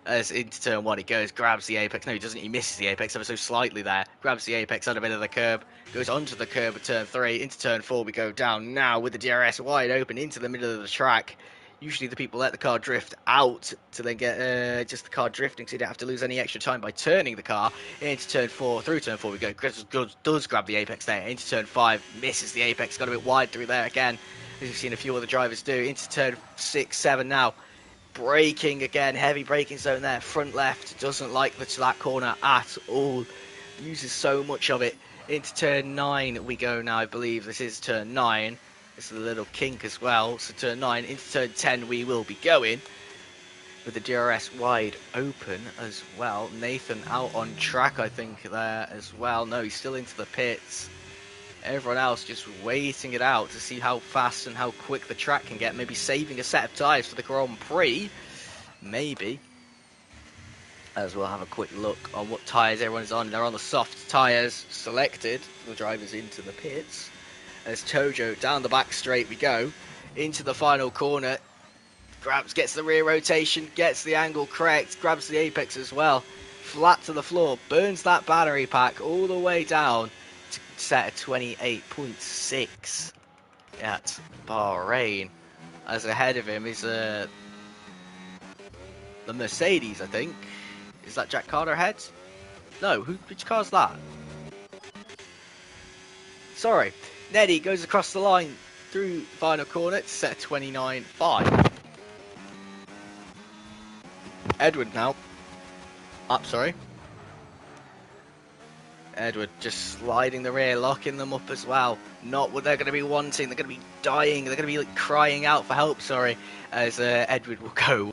As into turn 1 he goes, grabs the apex. No, he doesn't. He misses the apex ever so slightly there. Grabs the apex on a bit of the curb. Goes onto the curb at turn 3. Into turn 4 we go down now with the DRS wide open into the middle of the track. Usually the people let the car drift out to then get just the car drifting, so you don't have to lose any extra time by turning the car. Into turn 4, through turn 4 we go. Chris does grab the apex there. Into turn 5, misses the apex, got a bit wide through there again, as we've seen a few other drivers do. Into turn 6, 7 now. Braking again, heavy braking zone there. Front left, doesn't like that corner at all. Uses so much of it. Into turn 9 we go now, I believe this is turn 9. It's a little kink as well. So turn 9, into turn 10 we will be going. With the DRS wide open as well. Nathan out on track, I think, there as well. No, he's still into the pits. Everyone else just waiting it out to see how fast and how quick the track can get. Maybe saving a set of tyres for the Grand Prix. Maybe. As we'll have a quick look on what tyres everyone's on. They're on the soft tyres selected for the drivers into the pits. As Tojo down the back straight we go. Into the final corner. Gets the rear rotation, gets the angle correct, grabs the apex as well. Flat to the floor, burns that battery pack all the way down to set a 28.6 at Bahrain. As ahead of him is the Mercedes, I think. Is that Jack Carter ahead? No, which car's that? Sorry, Neddy goes across the line through final corner to set 29.5. Edward now. Up, sorry. Edward just sliding the rear, locking them up as well. Not what they're going to be wanting. They're going to be dying. They're going to be like crying out for help, sorry, as Edward will go.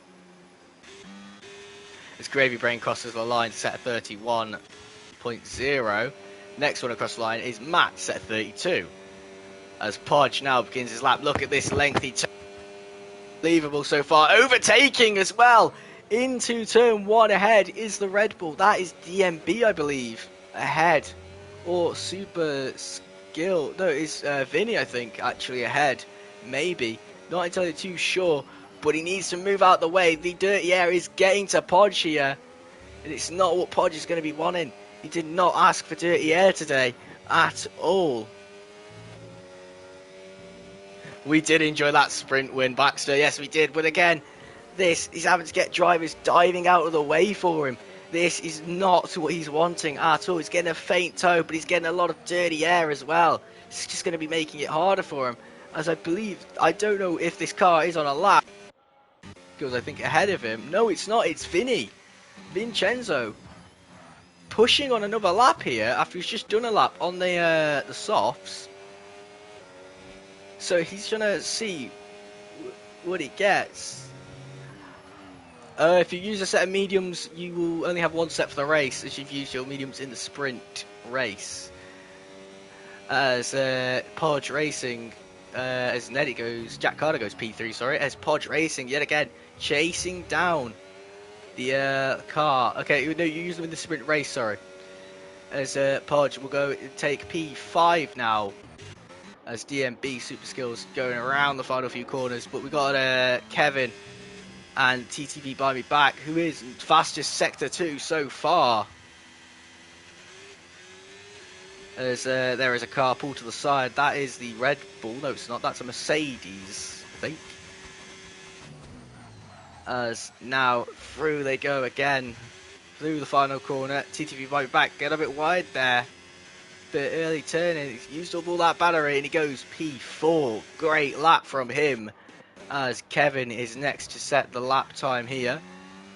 As Gravy Brain crosses the line to set a 31.0. Next one across the line is Matt, set 32. As Podge now begins his lap. Look at this lengthy turn. Unbelievable so far. Overtaking as well. Into turn 1 ahead is the Red Bull. That is DMB, I believe. Ahead. Or Super Skill. No, it's Vinny, I think, actually ahead. Maybe. Not entirely too sure. But he needs to move out the way. The dirty air is getting to Podge here. And it's not what Podge is going to be wanting. He did not ask for dirty air today. At all. We did enjoy that sprint win, Baxter. Yes, we did. But again, he's having to get drivers diving out of the way for him. This is not what he's wanting at all. He's getting a faint toe, but he's getting a lot of dirty air as well. It's just going to be making it harder for him. As I believe, I don't know if this car is on a lap. Because I think ahead of him. No, it's not. It's Vincenzo. Pushing on another lap here after he's just done a lap on the softs. So he's trying to see what he gets. If you use a set of mediums, you will only have one set for the race, as you've used your mediums in the sprint race. As Podge Racing, as Neddy goes, Jack Carter goes P3, sorry, as Podge Racing, yet again, chasing down the car. Okay, no, you use them in the sprint race, sorry. As Podge will go take P5 now. As DMB Super Skills going around the final few corners. But we got Kevin and TTV by me back, who is fastest Sector 2 so far. As there is a car pulled to the side. That is the Red Bull. No, it's not. That's a Mercedes, I think. As now through they go again. Through the final corner. TTV by me back. Get a bit wide there. Bit early turning, he's used up all that battery and he goes P4. Great lap from him. As Kevin is next to set the lap time here,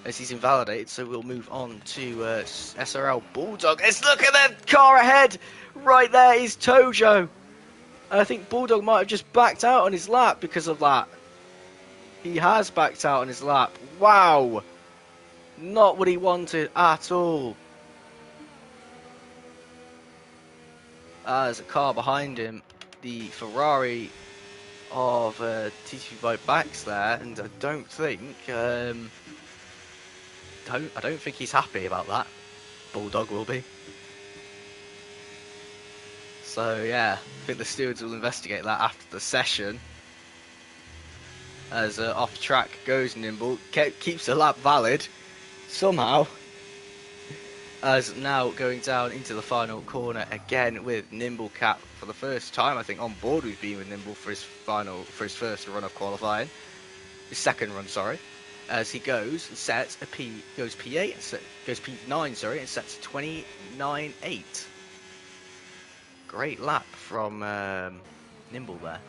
as he's invalidated. So we'll move on to SRL Bulldog. Let's look at that car ahead. Right there is Tojo. And I think Bulldog might have just backed out on his lap because of that. He has backed out on his lap. Wow. Not what he wanted at all. As a car behind him, the Ferrari of TTV by backs there, and I don't think I don't think he's happy about that. Bulldog will be. So yeah, I think the stewards will investigate that after the session. As off track goes Nimble, keeps the lap valid somehow. As now going down into the final corner again with Nimble Cap for the first time, I think, on board we've been with Nimble for his first run of qualifying. His second run, sorry. As he goes and sets a goes P8 and goes P9, sorry, and sets 29.8. Great lap from Nimble there.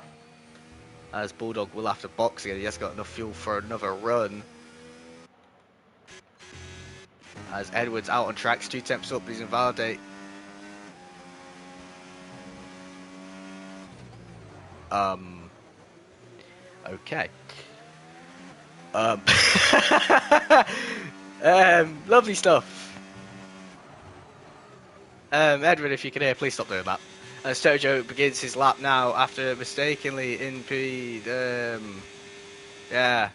As Bulldog will have to box again, he has got enough fuel for another run. As Edwards out on tracks, 2 temps up, but he's invalidate. Okay. Lovely stuff. Edward, if you can hear, please stop doing that. As Tojo begins his lap now after mistakenly in P. Yeah.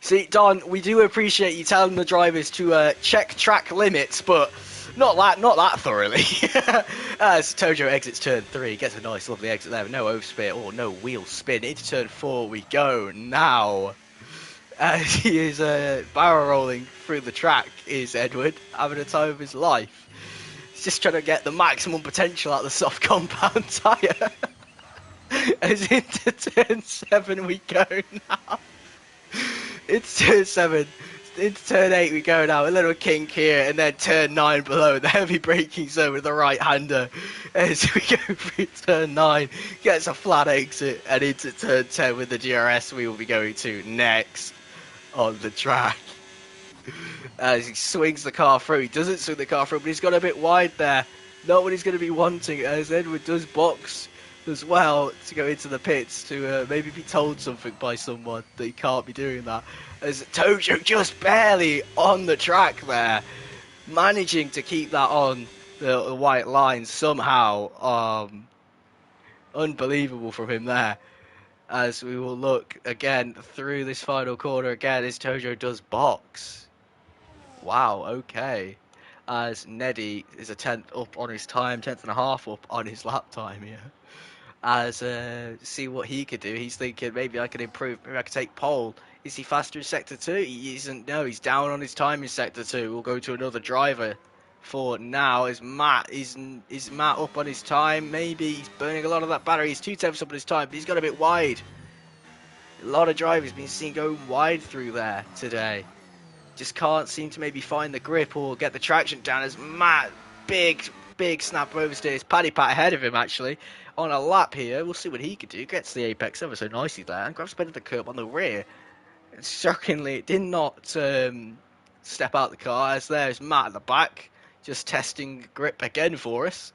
See, Don, we do appreciate you telling the drivers to check track limits, but not that thoroughly. As Tojo exits turn 3, gets a nice, lovely exit there, no overspin or no wheel spin. Into turn 4 we go now. As he is barrel rolling through the track, is Edward, having a time of his life. He's just trying to get the maximum potential out of the soft compound tyre. As into turn 7 we go now. It's turn 7. into turn 8 we go now. A little kink here, and then turn 9 below. The heavy braking zone with the right-hander. As we go through turn 9, gets a flat exit, and into turn 10 with the DRS we will be going to next on the track. As he swings the car through. He doesn't swing the car through, but he's got a bit wide there. Not what he's going to be wanting, as Edward does box as well to go into the pits to maybe be told something by someone that he can't be doing that. As Tojo just barely on the track there, managing to keep that on the white line somehow. Unbelievable from him there. As we will look again through this final corner again as Tojo does box. Wow, okay. As Neddy is a 10th up on his time, 10th and a half up on his lap time here. As see what he could do. He's thinking maybe I can improve, maybe I can take pole. Is he faster in sector 2? He isn't. No, he's down on his time in sector 2. We'll go to another driver for now. Is Matt up on his time? Maybe he's burning a lot of that battery. He's 2/10 up on his time, but he's got a bit wide. A lot of drivers been seen going wide through there today. Just can't seem to maybe find the grip or get the traction down as Matt, big snap oversteers. Paddy Pat ahead of him actually on a lap here. We'll see what he can do. Gets the apex ever so nicely there and grabs a bit of the curb on the rear. And shockingly, it did not step out the car as there's Matt at the back just testing grip again for us.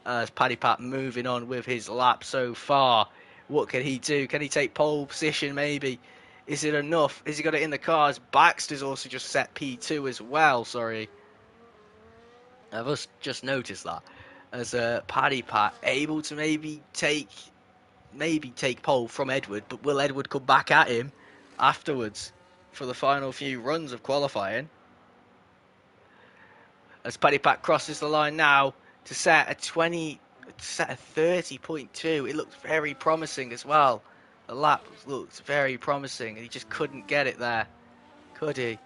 As Paddy Pat moving on with his lap so far. What can he do? Can he take pole position maybe? Is it enough? Has he got it in the cars? Baxter's also just set P2 as well, sorry. I've just noticed that. As Paddy Pat able to maybe take pole from Edward, but will Edward come back at him afterwards for the final few runs of qualifying? As Paddy Pat crosses the line now to set a 30.2. It looks very promising as well. The lap looks very promising, and he just couldn't get it there, could he?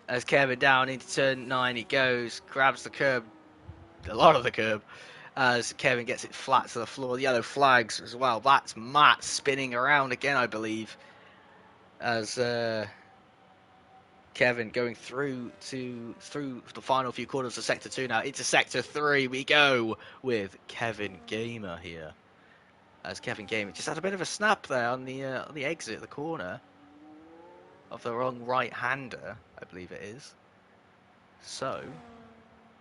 As Kevin down into turn 9 he goes, grabs the curb, a lot of the curb, as Kevin gets it flat to the floor. The yellow flags as well. That's Matt spinning around again, I believe, as Kevin going through the final few quarters of sector 2 now. Into sector 3 we go with Kevin Gamer here. As Kevin Gamer just had a bit of a snap there on the exit, the corner of the wrong right-hander, I believe it is. So,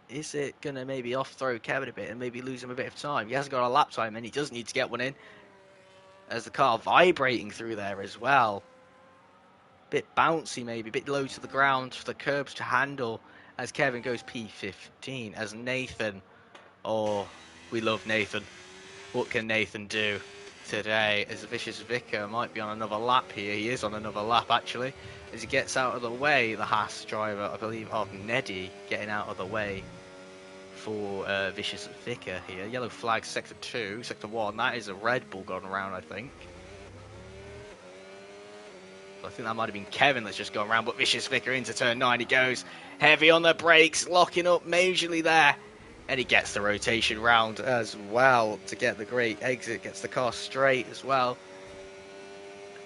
is it going to maybe off-throw Kevin a bit and maybe lose him a bit of time? He hasn't got a lap time and he does need to get one in. As the car vibrating through there as well. Bit bouncy maybe, a bit low to the ground for the curbs to handle as Kevin goes P15. As Nathan, oh, we love Nathan. What can Nathan do today as Vicious Vicar might be on another lap here? He is on another lap actually. As he gets out of the way, the Haas driver, I believe, of Neddy, getting out of the way for Vicious Vicar here. Yellow flag, sector 2, sector 1. That is a Red Bull gone around, I think. I think that might have been Kevin that's just gone around, but Vicious Vicar into turn 9 he goes. Heavy on the brakes, locking up majorly there. And he gets the rotation round as well to get the great exit, gets the car straight as well.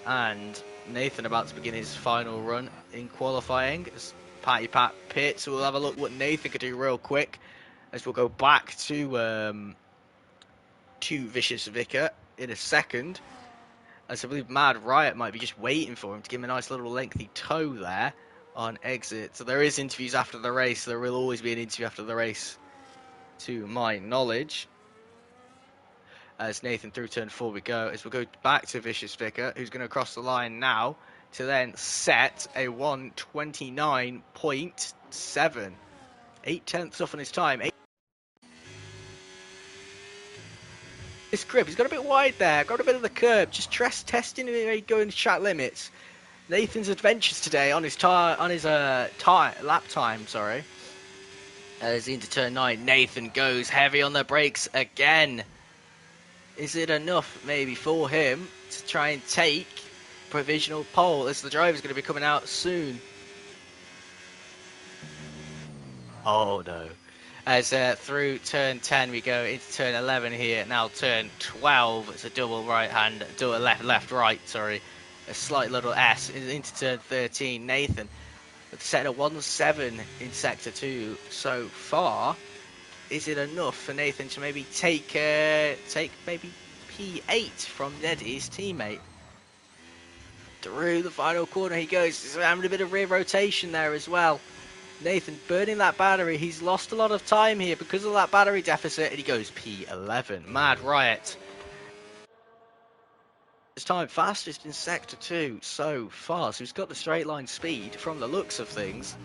And Nathan about to begin his final run in qualifying as Paddy Pat pits. We'll have a look what Nathan could do real quick as we'll go back to Vicious Vicar in a second. As I believe Mad Riot might be just waiting for him to give him a nice little lengthy toe there on exit. So there is interviews after the race. There will always be an interview after the race, to my knowledge. As Nathan through turn 4 we go, as we'll go back to Vicious Vicar, who's going to cross the line now to then set a 1:29.7. 8/10 off on his time. This grip, he's got a bit wide there, got a bit of the curb, just testing where he going to track limits. Nathan's adventures today on his lap time, sorry. As into turn 9, Nathan goes heavy on the brakes again. Is it enough maybe for him to try and take provisional pole as the driver's going to be coming out soon? Oh no. As through turn 10 we go into turn 11 here, now turn 12, it's a double right hand, double left right, sorry. a slight little S into turn 13. Nathan with setting a 1-7 in Sector 2 so far. Is it enough for Nathan to maybe take maybe P8 from Neddy, his teammate? Through the final corner he goes. He's having a bit of rear rotation there as well. Nathan burning that battery. He's lost a lot of time here because of that battery deficit, and he goes P11. Mad Riot. His time fastest in Sector 2 so far, so he's got the straight line speed from the looks of things.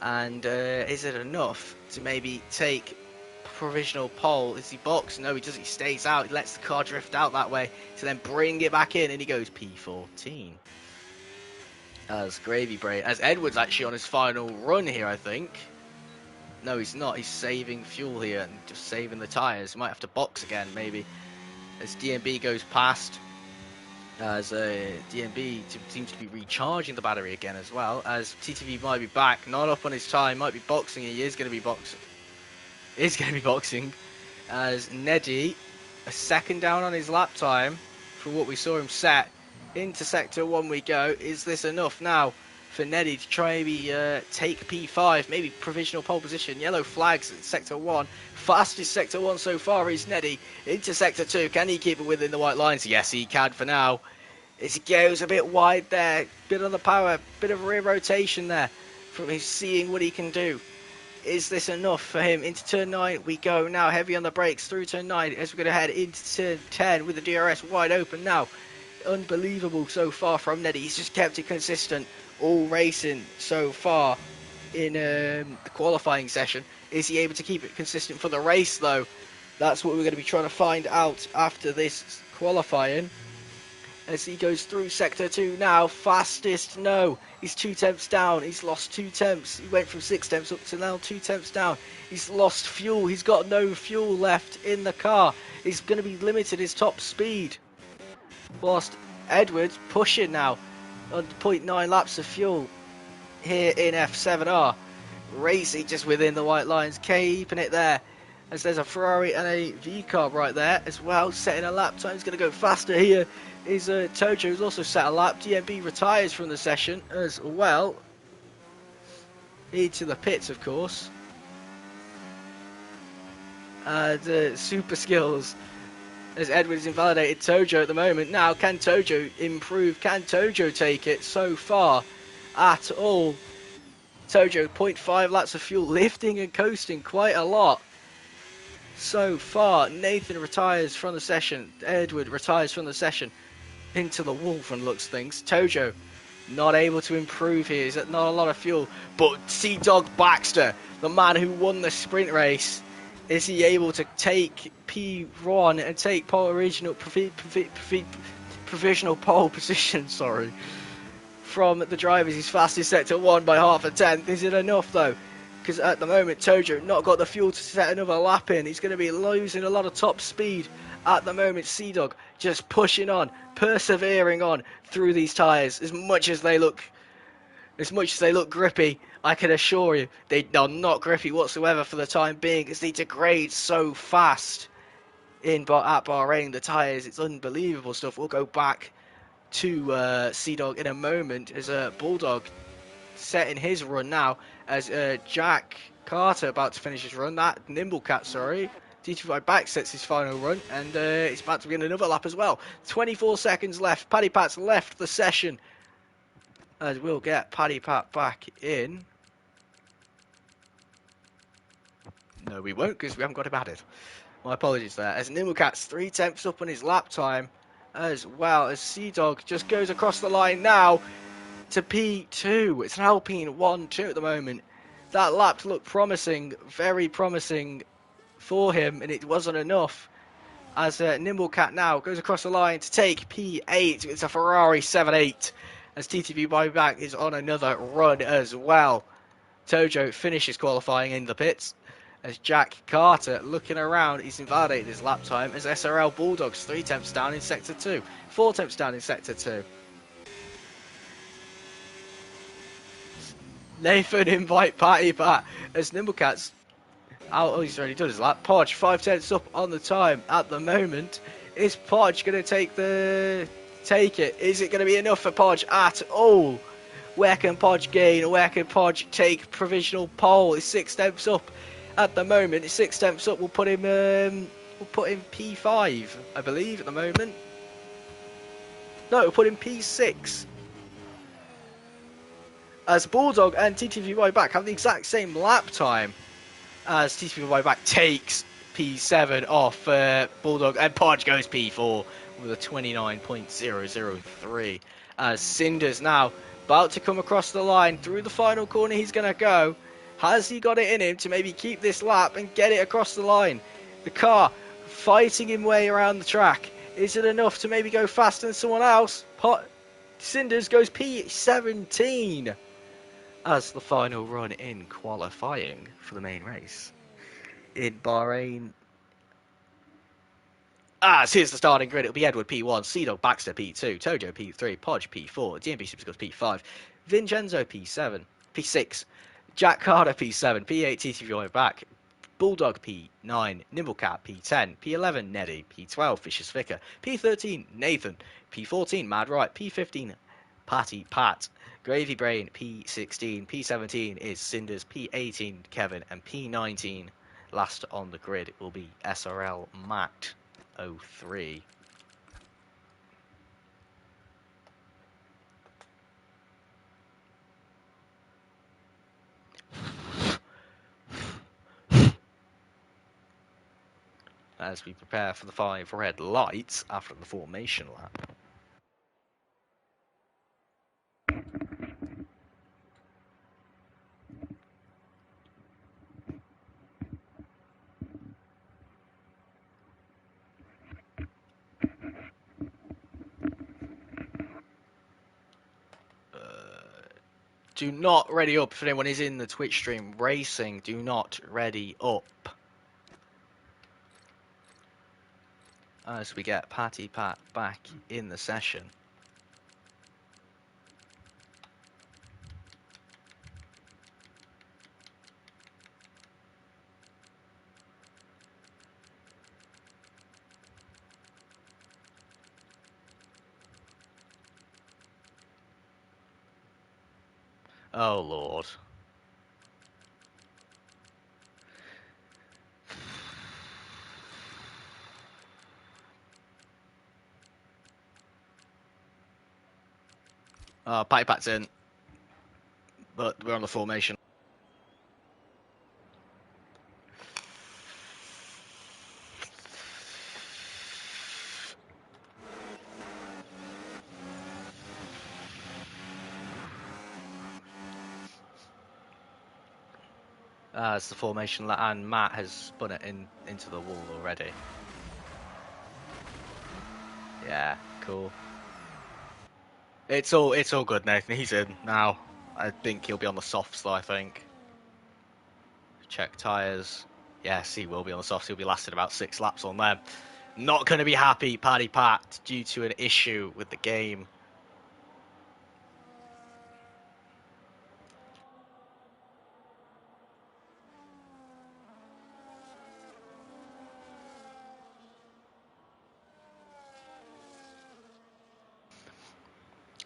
And is it enough to maybe take provisional pole? Is he boxed? No, he doesn't. He stays out. He lets the car drift out that way to then bring it back in, and he goes P14. As Gravy Brain, as Edwards actually on his final run here, I think. No, he's not. He's saving fuel here and just saving the tyres. He might have to box again, maybe. As DMB goes past. As DMB seems to be recharging the battery again as well. As TTV might be back, not up on his time, might be boxing. He is going to be boxing. Is going to be boxing. As Neddy, a second down on his lap time for what we saw him set. Into Sector 1 we go. Is this enough now for Neddy to try maybe take P5, maybe provisional pole position? Yellow flags in Sector 1. Fastest Sector 1 so far is Neddy. Into Sector 2. Can he keep it within the white lines? Yes, he can for now. As he goes a bit wide there. Bit on the power. Bit of rear rotation there from his seeing what he can do. Is this enough for him? Into turn 9 we go now. Heavy on the brakes through turn 9 as we're going to head into turn 10 with the DRS wide open now. Unbelievable so far from Neddy. He's just kept it consistent all racing so far in the qualifying session. Is he able to keep it consistent for the race though? That's what we're going to be trying to find out after this qualifying. As he goes through Sector 2 now. Fastest, no. He's 2 tenths down. He's lost 2 tenths. He went from 6 tenths up to now 2 tenths down. He's lost fuel. He's got no fuel left in the car. He's going to be limited his top speed. Whilst Edwards pushing now on 0.9 laps of fuel here in F7R. Racing just within the white lines, keeping it there. As there's a Ferrari and a V-car right there as well, setting a lap time. He's going to go faster here. Is Tojo, who's also set a lap. DMB retires from the session as well. Into the pits, of course. And super skills. As Edwards invalidated Tojo at the moment. Now, can Tojo improve? Can Tojo take it so far at all? Tojo, 0.5 laps of fuel, lifting and coasting quite a lot so far. Nathan retires from the session. Edward retires from the session into the wall from looks things. Tojo, not able to improve here. He's at not a lot of fuel. But Sea Dog Baxter, the man who won the sprint race, is he able to take P1 and take provisional pole position, sorry, from the drivers? He's fastest Sector 1 by half a tenth. Is it enough though? Because at the moment Tojo not got the fuel to set another lap in. He's going to be losing a lot of top speed at the moment. Sea Dog just pushing on, persevering on through these tyres. As much as they look grippy, I can assure you they are not grippy whatsoever for the time being, as they degrade so fast at Bahrain. The tyres, it's unbelievable stuff. We'll go back to Sea Dog in a moment as Bulldog setting his run now, as Jack Carter about to finish his run. That Nimblecat, sorry. DT5 back sets his final run, and it's about to begin another lap as well. 24 seconds left. Paddy Pat's left the session, as we'll get Paddy Pat back in. No, we won't, because we haven't got him added. My apologies there. As Nimblecat's 3 tenths up on his lap time, as well as Sea Dog just goes across the line now to P2. It's an Alpine 1-2 at the moment. That lap looked promising, very promising for him, and it wasn't enough. As Nimblecat now goes across the line to take P8. It's a Ferrari 7.8. As TTV Buyback is on another run as well. Tojo finishes qualifying in the pits. As Jack Carter looking around, he's invalidated his lap time. As SRL Bulldogs 3 tenths down in Sector 2. 4 tenths down in Sector 2. Nathan invite Patty Pat as Nimblecat's out. Oh, he's already done his lap. Podge 5 tenths up on the time at the moment. Is Podge going to take the take it. Is it going to be enough for Podge at all? Where can Podge gain? Where can Podge take provisional pole? It's 6 tenths up at the moment. It's 6 tenths up. We'll put him P5, I believe, at the moment. No, we'll put him P6. As Bulldog and TTVY back have the exact same lap time as TTVY back takes P7 off Bulldog, and Podge goes P4 with a 29.003. As Cinder's now about to come across the line through the final corner, he's going to go. Has he got it in him to maybe keep this lap and get it across the line? The car fighting him way around the track. Is it enough to maybe go faster than someone else? Cinders goes P17 as the final run in qualifying for the main race in Bahrain. So here's the starting grid. It'll be Edward P1, Seadog Baxter P2, Tojo P3, Podge P4, DMB Superscores P5, Vincenzo P7, P6, Jack Carter P7, P8 TTVY back, Bulldog P9, Nimblecat P10, P11 Neddy, P12 Vicious Vicar, P13 Nathan, P14 Mad Right, P15 Patty Pat, Gravy Brain P16, P17 is Cinders, P18 Kevin, and P19 last on the grid will be SRL Matt 03. As we prepare for the 5 red lights after the formation lap. Do not ready up if anyone is in the Twitch stream racing. Do not ready up. As we get Patty Pat back in the session. Oh, Lord. Patty Pat's in. But we're on the formation. As the formation, and Matt has spun it into the wall already. Yeah, cool. It's all good, Nathan. He's in now. I think he'll be on the softs, though. I think. Check tyres. Yes, he will be on the softs. He'll be lasting about 6 laps on them. Not going to be happy, Paddy Pat, due to an issue with the game.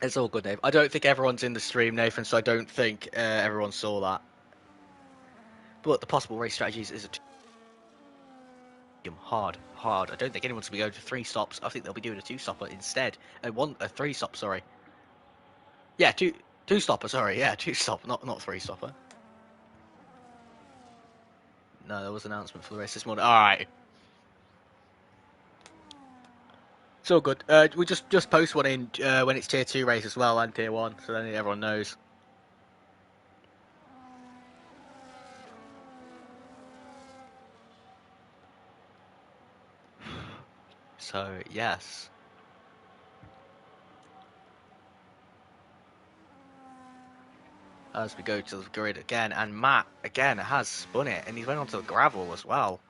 It's all good, Nathan. I don't think everyone's in the stream, Nathan, so I don't think everyone saw that. But the possible race strategies is hard. I don't think anyone's going to be going to 3 stops. I think they'll be doing a 2-stopper instead. A 3-stop, sorry. Yeah, 2-stopper, sorry. Yeah, 2-stop, not 3-stopper. No, there was an announcement for the race this morning. All right. It's all good. We just post one in when it's tier 2 race as well and tier 1, so then everyone knows. So yes. As we go to the grid again, and Matt again has spun it, and he's went onto the gravel as well.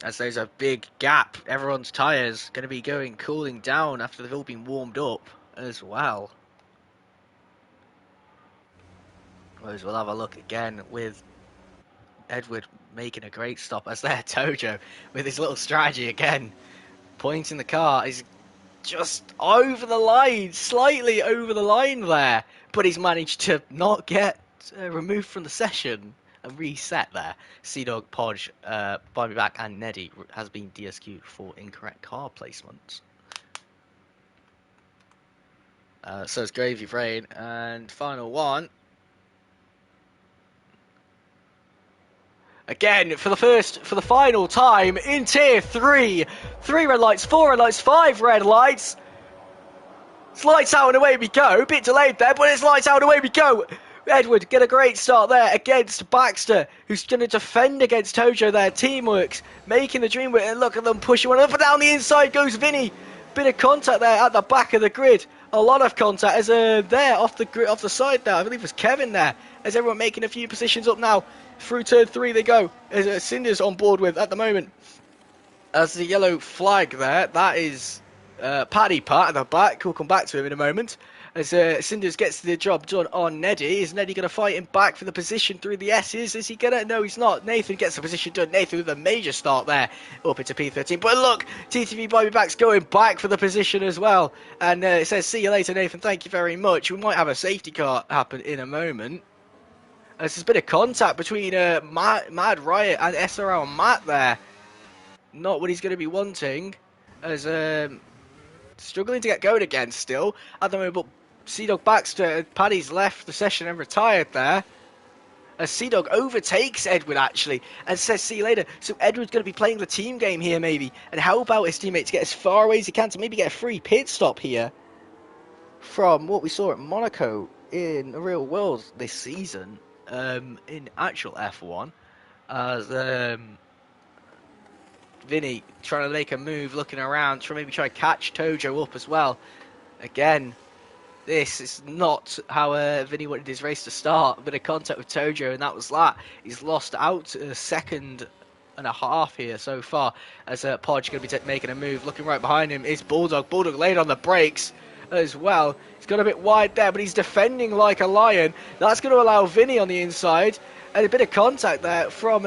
As there's a big gap, everyone's tyres going to be cooling down after they've all been warmed up as well. Whereas we'll have a look again with Edward making a great stop as there, Tojo with his little strategy again. pointing the car. He's just over the line, slightly over the line there, but he's managed to not get removed from the session and reset there. Sea-Dog, Podge, Buy Me Back and Neddy has been DSQ'd for incorrect car placement. So it's Gravy Brain, and final one. Again, for the final time in Tier 3. 3 red lights, 4 red lights, 5 red lights. It's lights out and away we go. A bit delayed there, but it's lights out and away we go. Edward get a great start there against Baxter, who's going to defend against Tojo there. Teamworks, making the dream with it. Look at them pushing one up and down the inside goes Vinny. Bit of contact there at the back of the grid. A lot of contact as there off the side there. I believe it was Kevin there. As everyone making a few positions up now. Through turn 3 they go. As Cinder's on board with at the moment. As the yellow flag there, that is Paddy Pat at the back. We'll come back to him in a moment. As Cinders gets the job done on Neddy. Is Neddy going to fight him back for the position through the S's? Is he going to? No, he's not. Nathan gets the position done. Nathan with a major start there up into P13. But look, TTV Bobby Back's going back for the position as well. And it says, see you later, Nathan. Thank you very much. We might have a safety car happen in a moment. There's a bit of contact between Mad Riot and SRL Matt there. Not what he's going to be wanting. As struggling to get going again still at the moment, but Sea-Dog Baxter, Paddy's left the session and retired there. As Sea-Dog overtakes Edward actually and says see you later. So Edward's going to be playing the team game here maybe and help out his teammate to get as far away as he can to maybe get a free pit stop here from what we saw at Monaco in the real world this season, in actual F1, as Vinny trying to make a move, looking around, maybe try to catch Tojo up as well. Again, this is not how Vinny wanted his race to start. A bit of contact with Tojo, and that was that. He's lost out a second and a half here so far, as Podge going to be making a move. Looking right behind him is Bulldog. Bulldog laid on the brakes as well. He's got a bit wide there, but he's defending like a lion. That's going to allow Vinny on the inside. And a bit of contact there from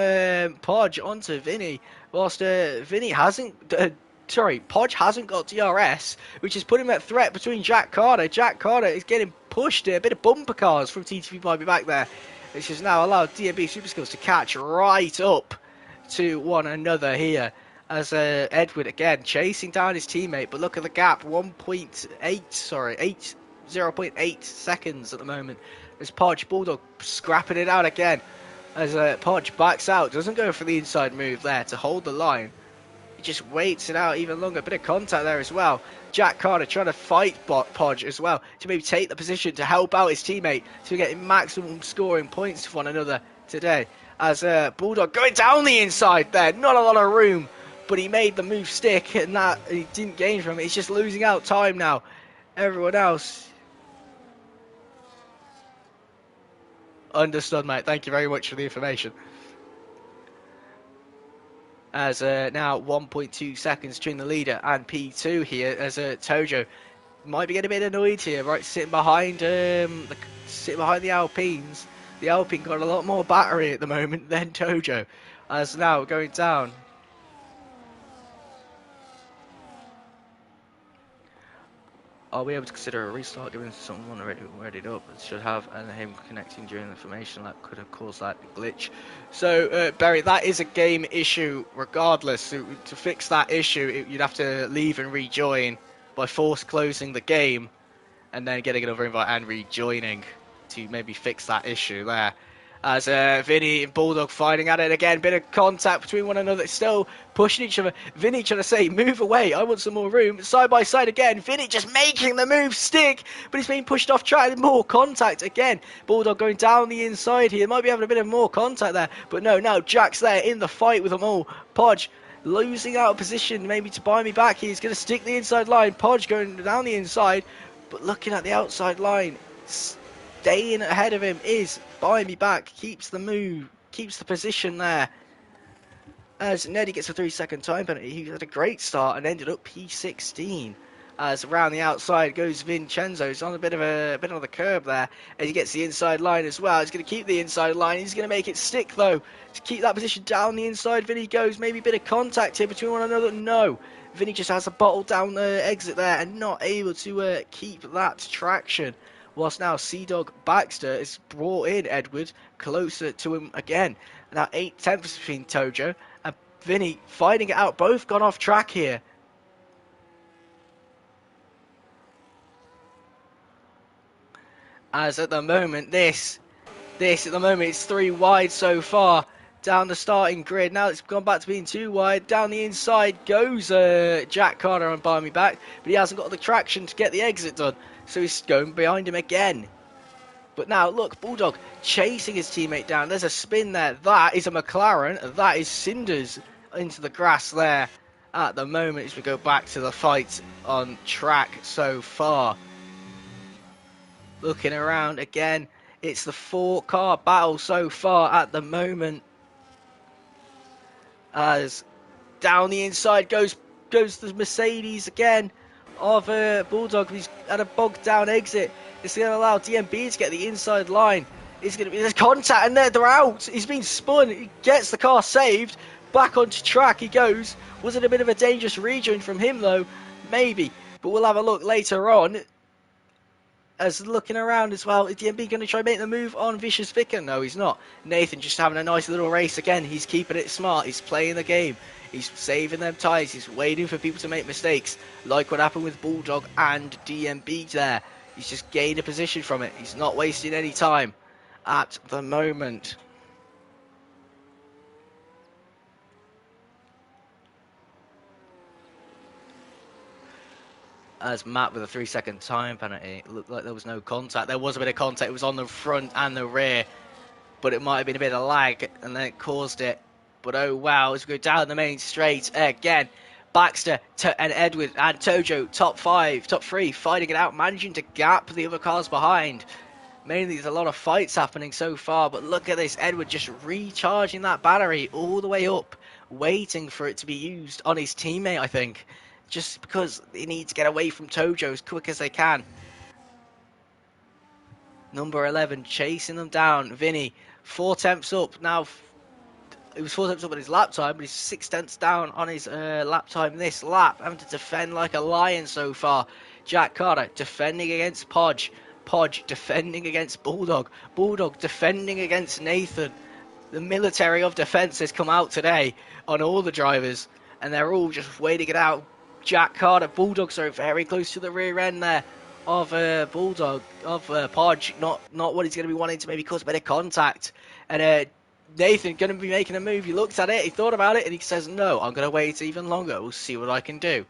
Podge onto Vinny. Whilst Vinny hasn't... Podge hasn't got DRS, which is putting him at threat between Jack Carter. Jack Carter is getting pushed. A bit of bumper cars from TTV Bobby back there, which has now allowed DMB Super Skills to catch right up to one another here. As Edward again chasing down his teammate, but look at the gap, 0.8 seconds at the moment. As Podge Bulldog scrapping it out again. As Podge backs out, doesn't go for the inside move there to hold the line. He just waits it out even longer. Bit of contact there as well. Jack Carter trying to fight Podge as well to maybe take the position to help out his teammate to get maximum scoring points for one another today. As Bulldog going down the inside there, not a lot of room, but he made the move stick and that he didn't gain from it. He's just losing out time now. Everyone else. Understood, mate. Thank you very much for the information. As now 1.2 seconds between the leader and P2 here, as Tojo might be getting a bit annoyed here, right? Sitting behind the Alpines. The Alpine got a lot more battery at the moment than Tojo. As now going down. Are we able to consider a restart given someone already readied up? It should have, and him connecting during the information that could have caused that glitch. So, Barry, that is a game issue regardless. So, to fix that issue, you'd have to leave and rejoin by force closing the game and then getting another invite and rejoining to maybe fix that issue there. As Vinny and Bulldog fighting at it again. Bit of contact between one another. Still pushing each other. Vinny trying to say, move away. I want some more room. Side by side again. Vinny just making the move stick. But he's being pushed off track. More contact again. Bulldog going down the inside here. Might be having a bit of more contact there. But no, now Jack's there in the fight with them all. Podge losing out of position. Maybe to buy me back. He's going to stick the inside line. Podge going down the inside. But looking at the outside line. Staying ahead of him is Buy Me Back, keeps the move, keeps the position there. As Neddy gets a 3-second time penalty, he had a great start and ended up P16. As around the outside goes Vincenzo. He's on a bit of the curb there, and he gets the inside line as well. He's going to keep the inside line. He's going to make it stick though to keep that position down the inside. Vinny goes, maybe a bit of contact here between one another. No, Vinny just has a bottle down the exit there and not able to keep that traction. Whilst now Sea-Dog Baxter has brought in Edward closer to him again. Now 8/10 between Tojo and Vinny fighting it out. Both gone off track here. As at the moment, this at the moment, it's 3 wide so far down the starting grid. Now it's gone back to being 2 wide. Down the inside goes Jack Carter on Buy Me Back, but he hasn't got the traction to get the exit done, so he's going behind him again. But now, look, Bulldog chasing his teammate down. There's a spin there. That is a McLaren. That is Cinders into the grass there at the moment as we go back to the fight on track so far. Looking around again, it's the 4-car battle so far at the moment. As down the inside goes the Mercedes again of Bulldog. He's at a bogged down exit. It's going to allow DMB to get the inside line. It's going to be there's contact and they're out. He's been spun. He gets the car saved. Back onto track he goes. Was it a bit of a dangerous rejoin from him though? Maybe. But we'll have a look later on. As looking around as well, is DMB going to try and make the move on Vicious Vicar? No, he's not. Nathan just having a nice little race again. He's keeping it smart. He's playing the game. He's saving them tyres. He's waiting for people to make mistakes, like what happened with Bulldog and DMB there. He's just gained a position from it. He's not wasting any time at the moment. As Matt with a 3-second time penalty. It looked like there was no contact. There was a bit of contact. It was on the front and the rear, but it might have been a bit of lag and then it caused it. But oh wow, as we go down the main straight again, Baxter and Edward and Tojo, top 3, fighting it out, managing to gap the other cars behind. Mainly there's a lot of fights happening so far, but look at this, Edward just recharging that battery all the way up, waiting for it to be used on his teammate, I think. Just because they need to get away from Tojo as quick as they can. Number 11 chasing them down. Vinny, 4/10 up. Now, it was 4/10 up on his lap time, but he's 6/10 down on his lap time this lap. Having to defend like a lion so far. Jack Carter defending against Podge. Podge defending against Bulldog. Bulldog defending against Nathan. The military of defence has come out today on all the drivers, and they're all just waiting it out. Jack Carter, Bulldog, so very close to the rear end there of Bulldog, of Podge. Not what he's going to be wanting to maybe cause a bit of contact. And Nathan going to be making a move. He looked at it, he thought about it, and he says, no, I'm going to wait even longer. We'll see what I can do.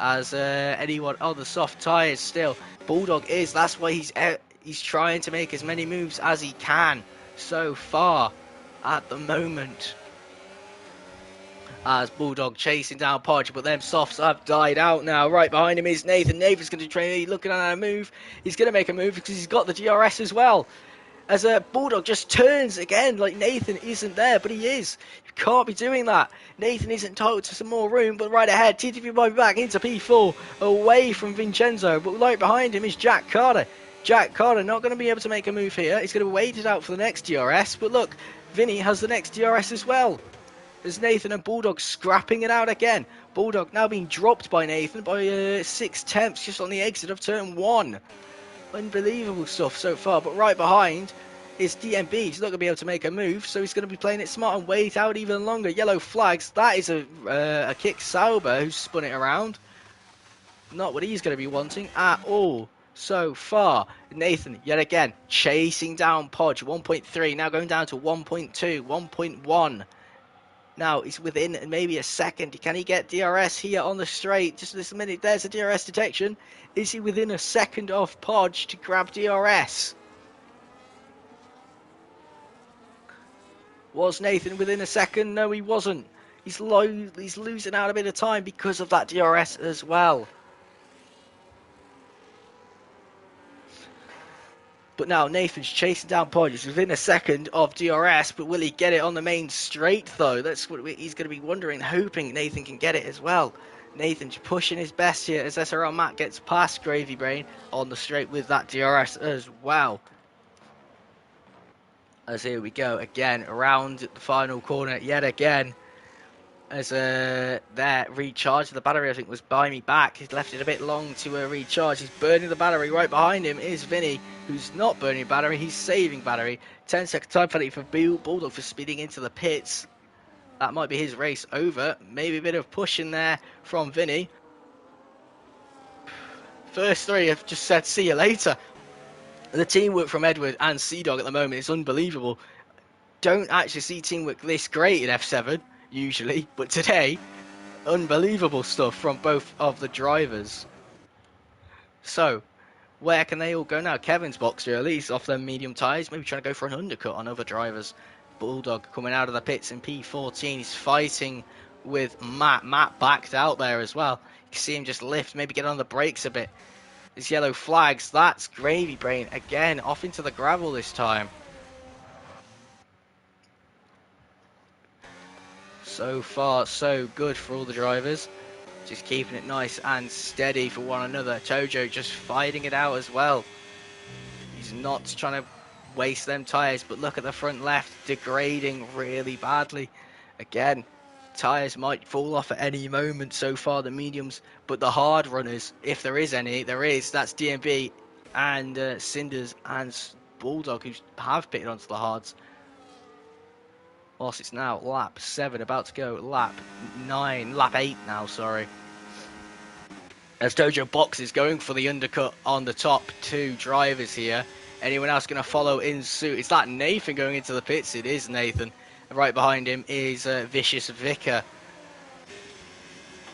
As anyone on the soft tyres still. Bulldog is, that's why he's trying to make as many moves as he can so far at the moment. As Bulldog chasing down Podge, but them softs have died out now. Right behind him is Nathan. Nathan's going to try looking at a move. He's going to make a move because he's got the DRS as well. As Bulldog just turns again, like Nathan isn't there, but he is. You can't be doing that. Nathan isn't entitled to some more room, but right ahead, TTV might be back into P4, away from Vincenzo. But right behind him is Jack Carter. Jack Carter not going to be able to make a move here. He's going to wait it out for the next DRS, but look, Vinny has the next DRS as well. As Nathan and Bulldog scrapping it out again. Bulldog now being dropped by Nathan by 6/10 just on the exit of turn 1. Unbelievable stuff so far. But right behind is DMB. He's not going to be able to make a move, so he's going to be playing it smart and wait out even longer. Yellow flags. That is a kick Sauber who's spun it around. Not what he's going to be wanting at all so far. Nathan, yet again, chasing down Podge. 1.3, now going down to 1.2, 1.1. Now, he's within maybe a second. Can he get DRS here on the straight? Just this minute, there's a DRS detection. Is he within a second of Podge to grab DRS? Was Nathan within a second? No, he wasn't. He's losing out a bit of time because of that DRS as well. But now Nathan's chasing down Podge. He's within a second of DRS, but will he get it on the main straight though? That's what he's going to be wondering, hoping Nathan can get it as well. Nathan pushing his best here as SRL Matt gets past Gravy Brain on the straight with that DRS as well. As here we go again around the final corner yet again. As there recharge the battery, I think, was by me back. He's left it a bit long to recharge. He's burning the battery. Right behind him is Vinny, who's not burning battery. He's saving battery. 10-second time penalty for Bulldog for speeding into the pits. That might be his race over. Maybe a bit of push in there from Vinny. First three have just said see you later. The teamwork from Edward and Sea-Dog at the moment is unbelievable. Don't actually see teamwork this great in F7 usually, but today, unbelievable stuff from both of the drivers. So, where can they all go now? Kevin's boxed early, he's off their medium tyres, maybe trying to go for an undercut on other drivers. Bulldog coming out of the pits in P14, he's fighting with Matt. Matt backed out there as well. You can see him just lift, maybe get on the brakes a bit. His yellow flags, that's Gravy Brain again, off into the gravel this time. So far, so good for all the drivers. Just keeping it nice and steady for one another. Tojo just fighting it out as well. He's not trying to waste them tyres, but look at the front left, degrading really badly. Again, tyres might fall off at any moment so far, the mediums, but the hard runners, if there is any, there is. That's DMB and Cinders and Bulldog, who have pitted onto the hards. Whilst it's now lap 7, about to go lap 8 now, sorry. As Tojo boxes going for the undercut on the top two drivers here. Anyone else going to follow in suit? Is that Nathan going into the pits? It is Nathan. Right behind him is Vicious Vicar.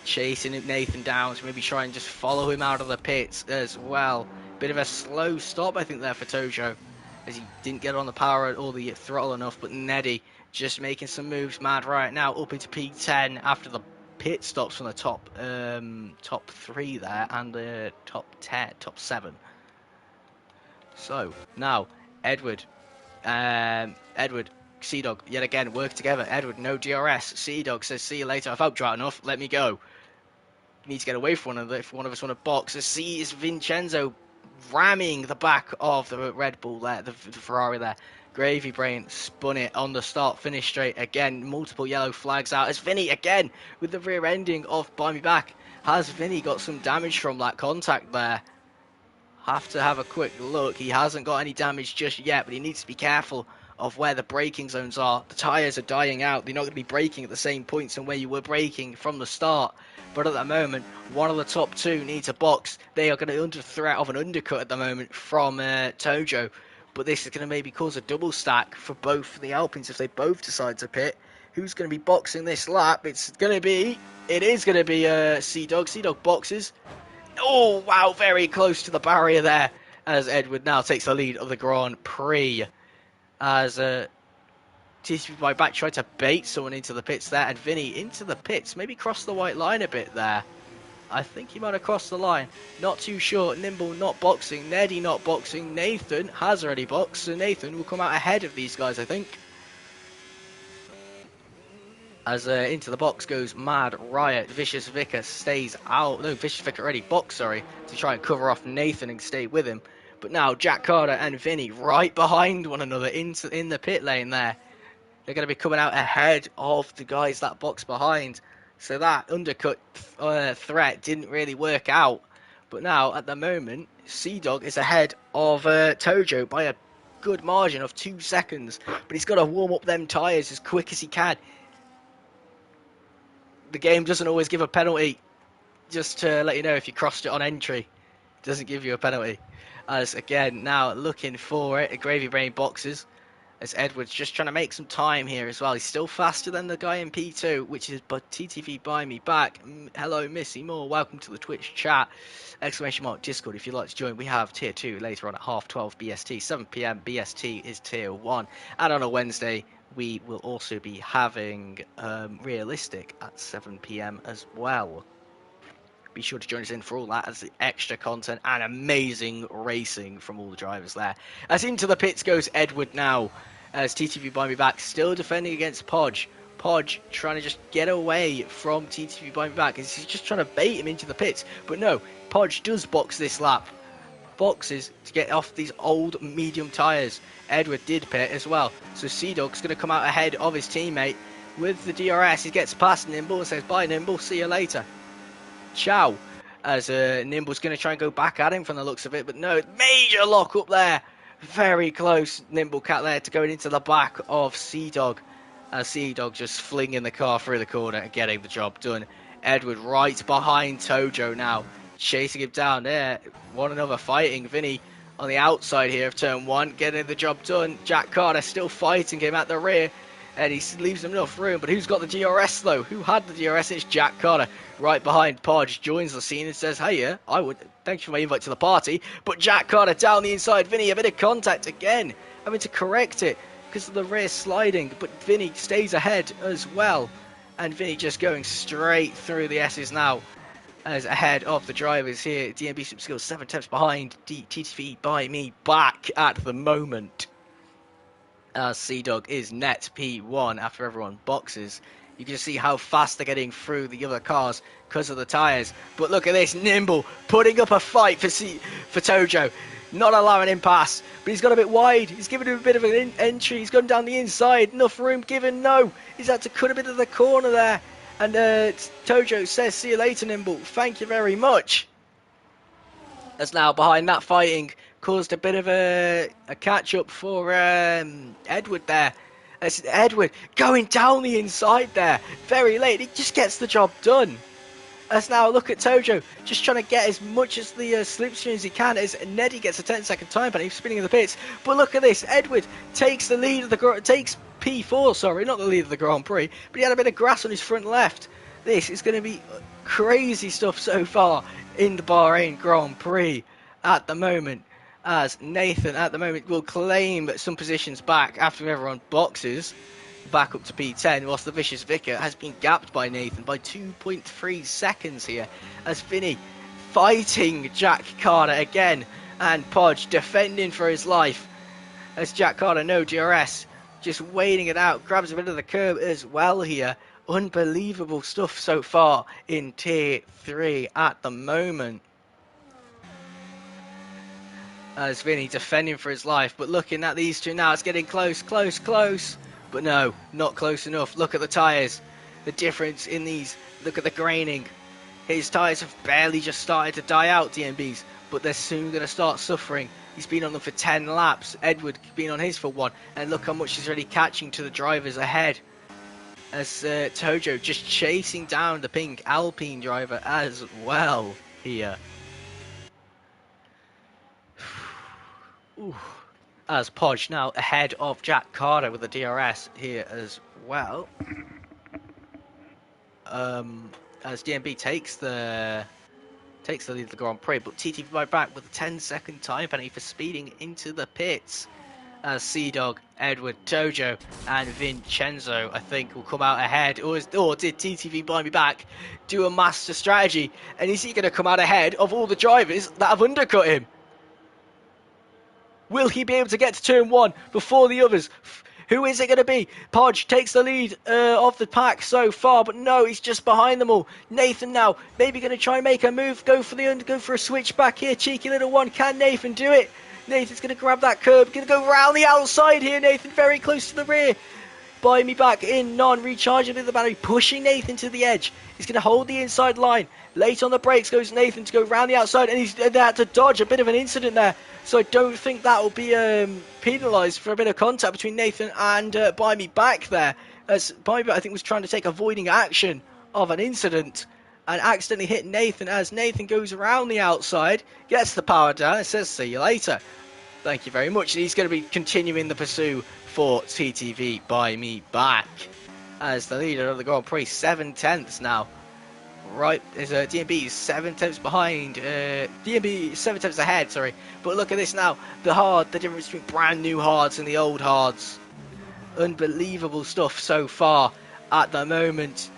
Chasing Nathan down to maybe try and just follow him out of the pits as well. Bit of a slow stop, I think, there for Tojo, as he didn't get on the power or the throttle enough, but Neddy just making some moves mad right now up into P10 after the pit stops from the top 3 there and the top 7. So now Edward, Sea-Dog yet again work together. Edward, no DRS. Sea-Dog says see you later. I've helped you out enough. Let me go. We need to get away from one another if one of us want to box. See is Vincenzo ramming the back of the Red Bull there, the Ferrari there. Gravy Brain spun it on the start finish straight again. Multiple yellow flags out as Vinny again with the rear ending of Buy Me Back. Has Vinny got some damage from that contact there? Have to have a quick look. He hasn't got any damage just yet, but he needs to be careful of where the braking zones are. The tyres are dying out. They're not going to be braking at the same points and where you were braking from the start. But at the moment, one of the top two needs a box. They are going to be under threat of an undercut at the moment from Tojo. But this is going to maybe cause a double stack for both the Alpines if they both decide to pit. Who's going to be boxing this lap? It is going to be Sea-Dog. Sea-Dog boxes. Oh, wow, very close to the barrier there. As Edward now takes the lead of the Grand Prix. As TCP by back tried to bait someone into the pits there. And Vinny into the pits. Maybe crossed the white line a bit there. I think he might have crossed the line. Not too sure. Nimble not boxing. Neddy not boxing. Nathan has already boxed. So Nathan will come out ahead of these guys, I think. As into the box goes Mad Riot. Vicious Vicar stays out. No, Vicious Vicar already boxed, sorry. To try and cover off Nathan and stay with him. But now Jack Carter and Vinny right behind one another in the pit lane there. They're going to be coming out ahead of the guys that box behind. So that undercut threat didn't really work out. But now, at the moment, Sea-Dog is ahead of Tojo by a good margin of 2 seconds. But he's got to warm up them tyres as quick as he can. The game doesn't always give a penalty. Just to let you know, if you crossed it on entry, it doesn't give you a penalty. As, again, now looking for it, Gravy Brain boxes. As Edward's just trying to make some time here as well. He's still faster than the guy in P2, which is but TTV Buy Me Back. Hello, Missy Moore. Welcome to the Twitch chat. Exclamation mark Discord if you'd like to join. We have Tier 2 later on at 12:30 BST. 7 PM BST is Tier 1. And on a Wednesday, we will also be having Realistic at 7 PM as well. Be sure to join us in for all that as the extra content and amazing racing from all the drivers there. As into the pits goes Edward now. As TTV Buy Me Back still defending against Podge. Podge trying to just get away from TTV by back. He's just trying to bait him into the pits. But no, Podge does box this lap. Boxes to get off these old medium tyres. Edward did pit as well. So Sea-Dog's going to come out ahead of his teammate with the DRS. He gets past Nimble and says, bye Nimble, see you later. Ciao. As Nimble's going to try and go back at him from the looks of it. But no, major lock up there. Very close, Nimble Cat there to going into the back of Sea-Dog. As Sea-Dog just flinging the car through the corner and getting the job done. Edward right behind Tojo now, chasing him down there. One another fighting. Vinny on the outside here of turn 1, getting the job done. Jack Carter still fighting him at the rear. And he leaves him enough room. But who's got the DRS though? Who had the DRS? It's Jack Carter. Right behind Podge. Joins the scene and says, hey, thanks for my invite to the party. But Jack Carter down the inside. Vinny, a bit of contact again. Having to correct it because of the rear sliding. But Vinny stays ahead as well. And Vinny just going straight through the S's now. As ahead of the drivers here. DMB Super Skills 7 tenths behind. TTV by me back at the moment. Sea-Dog is net P1 after everyone boxes. You can just see how fast they're getting through the other cars because of the tyres. But look at this, Nimble putting up a fight for Tojo. Not allowing him pass, but he's got a bit wide. He's given him a bit of an entry. He's gone down the inside. Enough room given, no. He's had to cut a bit of the corner there. And Tojo says, see you later, Nimble. Thank you very much. As now behind that fighting caused a bit of a catch-up for Edward there. As Edward going down the inside there. Very late. He just gets the job done. As now look at Tojo. Just trying to get as much as the slipstream as he can. As Neddy gets a 10-second time penalty spinning in the pits. But look at this. Edward takes the lead of the... takes P4, sorry. Not the lead of the Grand Prix. But he had a bit of grass on his front left. This is going to be crazy stuff so far in the Bahrain Grand Prix at the moment. As Nathan at the moment will claim some positions back after everyone boxes back up to P10, whilst the Vicious Vicar has been gapped by Nathan by 2.3 seconds here, as Vinny fighting Jack Carter again, and Podge defending for his life as Jack Carter, no DRS, just waiting it out, grabs a bit of the curb as well here. Unbelievable stuff so far in Tier 3 at the moment. As Vinny defending for his life, but looking at these two now, it's getting close. But no, not close enough. Look at the tyres. The difference in these. Look at the graining. His tyres have barely just started to die out, DMBs, but they're soon going to start suffering. He's been on them for 10 laps. Edward been on his for 1. And look how much he's already catching to the drivers ahead. As Tojo just chasing down the pink Alpine driver as well here. Ooh. As Podge now ahead of Jack Carter with the DRS here as well. As DMB takes the lead of the Grand Prix, but TTV right back with a 10-second time penalty for speeding into the pits. As Sea-Dog, Edward, Tojo, and Vincenzo, I think, will come out ahead. Or did TTV buy me back do a master strategy? And is he going to come out ahead of all the drivers that have undercut him? Will he be able to get to turn 1 before the others? Who is it going to be? Podge takes the lead of the pack so far, but no, he's just behind them all. Nathan now, maybe going to try and make a move, go for a switch back here. Cheeky little one. Can Nathan do it? Nathan's going to grab that curb, going to go round the outside here. Nathan very close to the rear. Buy me back in, non-recharging with the battery, pushing Nathan to the edge. He's going to hold the inside line. Late on the brakes goes Nathan to go round the outside, and he's had to dodge a bit of an incident there. So I don't think that will be penalised for a bit of contact between Nathan and Buy Me Back there. As Buy Me Back, I think, was trying to take avoiding action of an incident and accidentally hit Nathan, as Nathan goes around the outside, gets the power down and says, see you later. Thank you very much. And he's going to be continuing the pursuit for TTV Buy Me Back as the leader of the Grand Prix, 7 tenths now. Right, there's DMB 7 tenths behind, DMB 7 tenths ahead, sorry. But look at this now, the difference between brand new hards and the old hards. Unbelievable stuff so far at the moment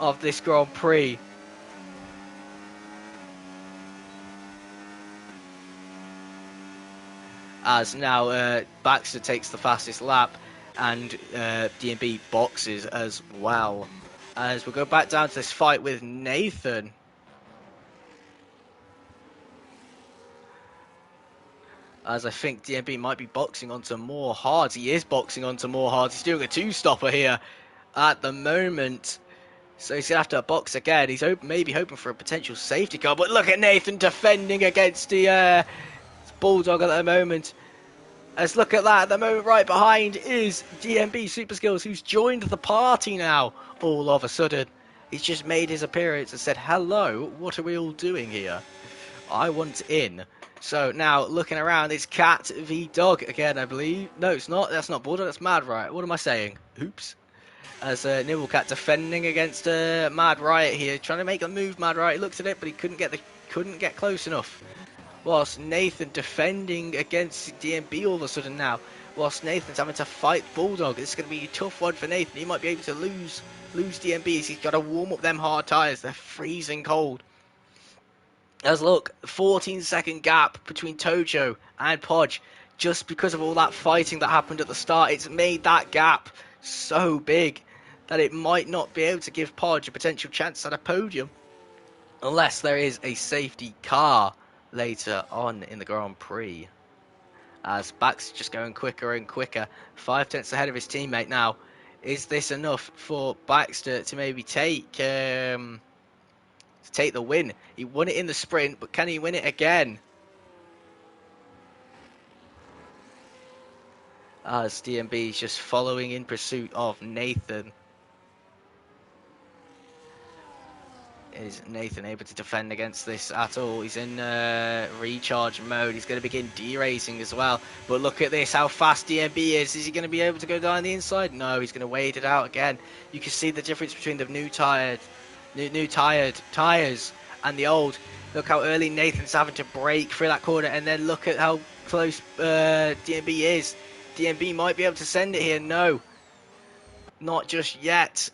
of this Grand Prix. As now Baxter takes the fastest lap, and DMB boxes as well. As we'll go back down to this fight with Nathan. As I think DMB might be boxing onto more hards. He is boxing onto more hards. He's doing a two-stopper here at the moment. So he's going to have to box again. He's maybe hoping for a potential safety car. But look at Nathan defending against the Bulldog at the moment. Let's look at that. At the moment right behind is DMB Super Skills, who's joined the party now. All of a sudden, he's just made his appearance and said, hello, what are we all doing here? I want in. So now looking around, it's Cat v Dog again, I believe. No, it's not. That's not Bulldog. That's Mad Riot. What am I saying? Oops. As Nibblecat defending against Mad Riot here, trying to make a move. Mad Riot looked at it, but he couldn't get close enough. Whilst Nathan defending against DMB all of a sudden now. Whilst Nathan's having to fight Bulldog. This is going to be a tough one for Nathan. He might be able to lose DMB as he's got to warm up them hard tyres. They're freezing cold. As look, 14-second gap between Tojo and Podge. Just because of all that fighting that happened at the start, it's made that gap so big that it might not be able to give Podge a potential chance at a podium. Unless there is a safety car later on in the Grand Prix. As Bax just going quicker and quicker. 5 tenths ahead of his teammate now. Is this enough for Baxter to maybe take the win? He won it in the sprint, but can he win it again? As DMB is just following in pursuit of Nathan. Is Nathan able to defend against this at all? He's in recharge mode. He's going to begin deracing as well. But look at this, how fast DMB is. Is he going to be able to go down the inside? No, he's going to wait it out again. You can see the difference between the new tired tyres and the old. Look how early Nathan's having to brake through that corner, and then look at how close DMB is. DMB might be able to send it here. No, not just yet.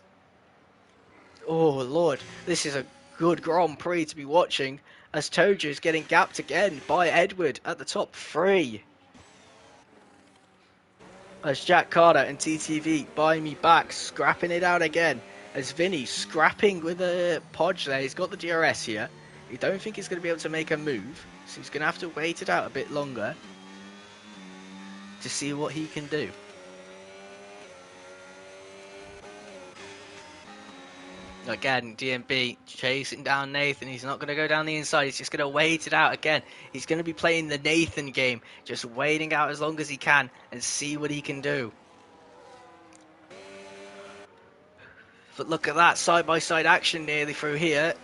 Oh Lord, this is a good Grand Prix to be watching, as Tojo is getting gapped again by Edward at the top 3. As Jack Carter and TTV buy me back, scrapping it out again. As Vinny scrapping with a Podge there. He's got the DRS here. I don't think he's going to be able to make a move, so he's going to have to wait it out a bit longer to see what he can do. Again, DMB chasing down Nathan. He's not going to go down the inside. He's just going to wait it out again. He's going to be playing the Nathan game. Just waiting out as long as he can and see what he can do. But look at that side-by-side action nearly through here.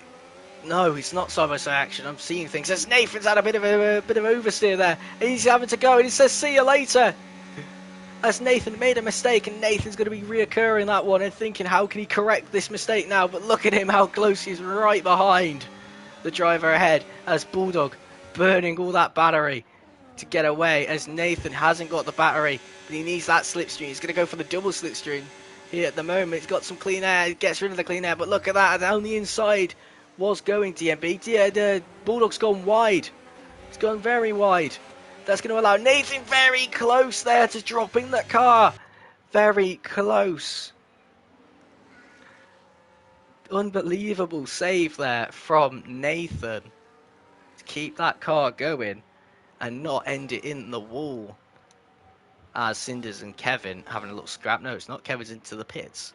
No, it's not side-by-side action. I'm seeing things. As Nathan's had a bit of oversteer there. And he's having to go and he says, see you later. As Nathan made a mistake, and Nathan's going to be reoccurring that one and thinking, how can he correct this mistake now? But look at him, how close he is, right behind the driver ahead, as Bulldog burning all that battery to get away, as Nathan hasn't got the battery, but he needs that slipstream. He's going to go for the double slipstream here at the moment. He's got some clean air, he gets rid of the clean air, but look at that, down the inside was going DMB. The Bulldog's gone wide. It's gone very wide. That's going to allow Nathan very close there to dropping the car. Very close. Unbelievable save there from Nathan to keep that car going and not end it in the wall. As Cinders and Kevin having a little scrap. No, it's not. Kevin's into the pits.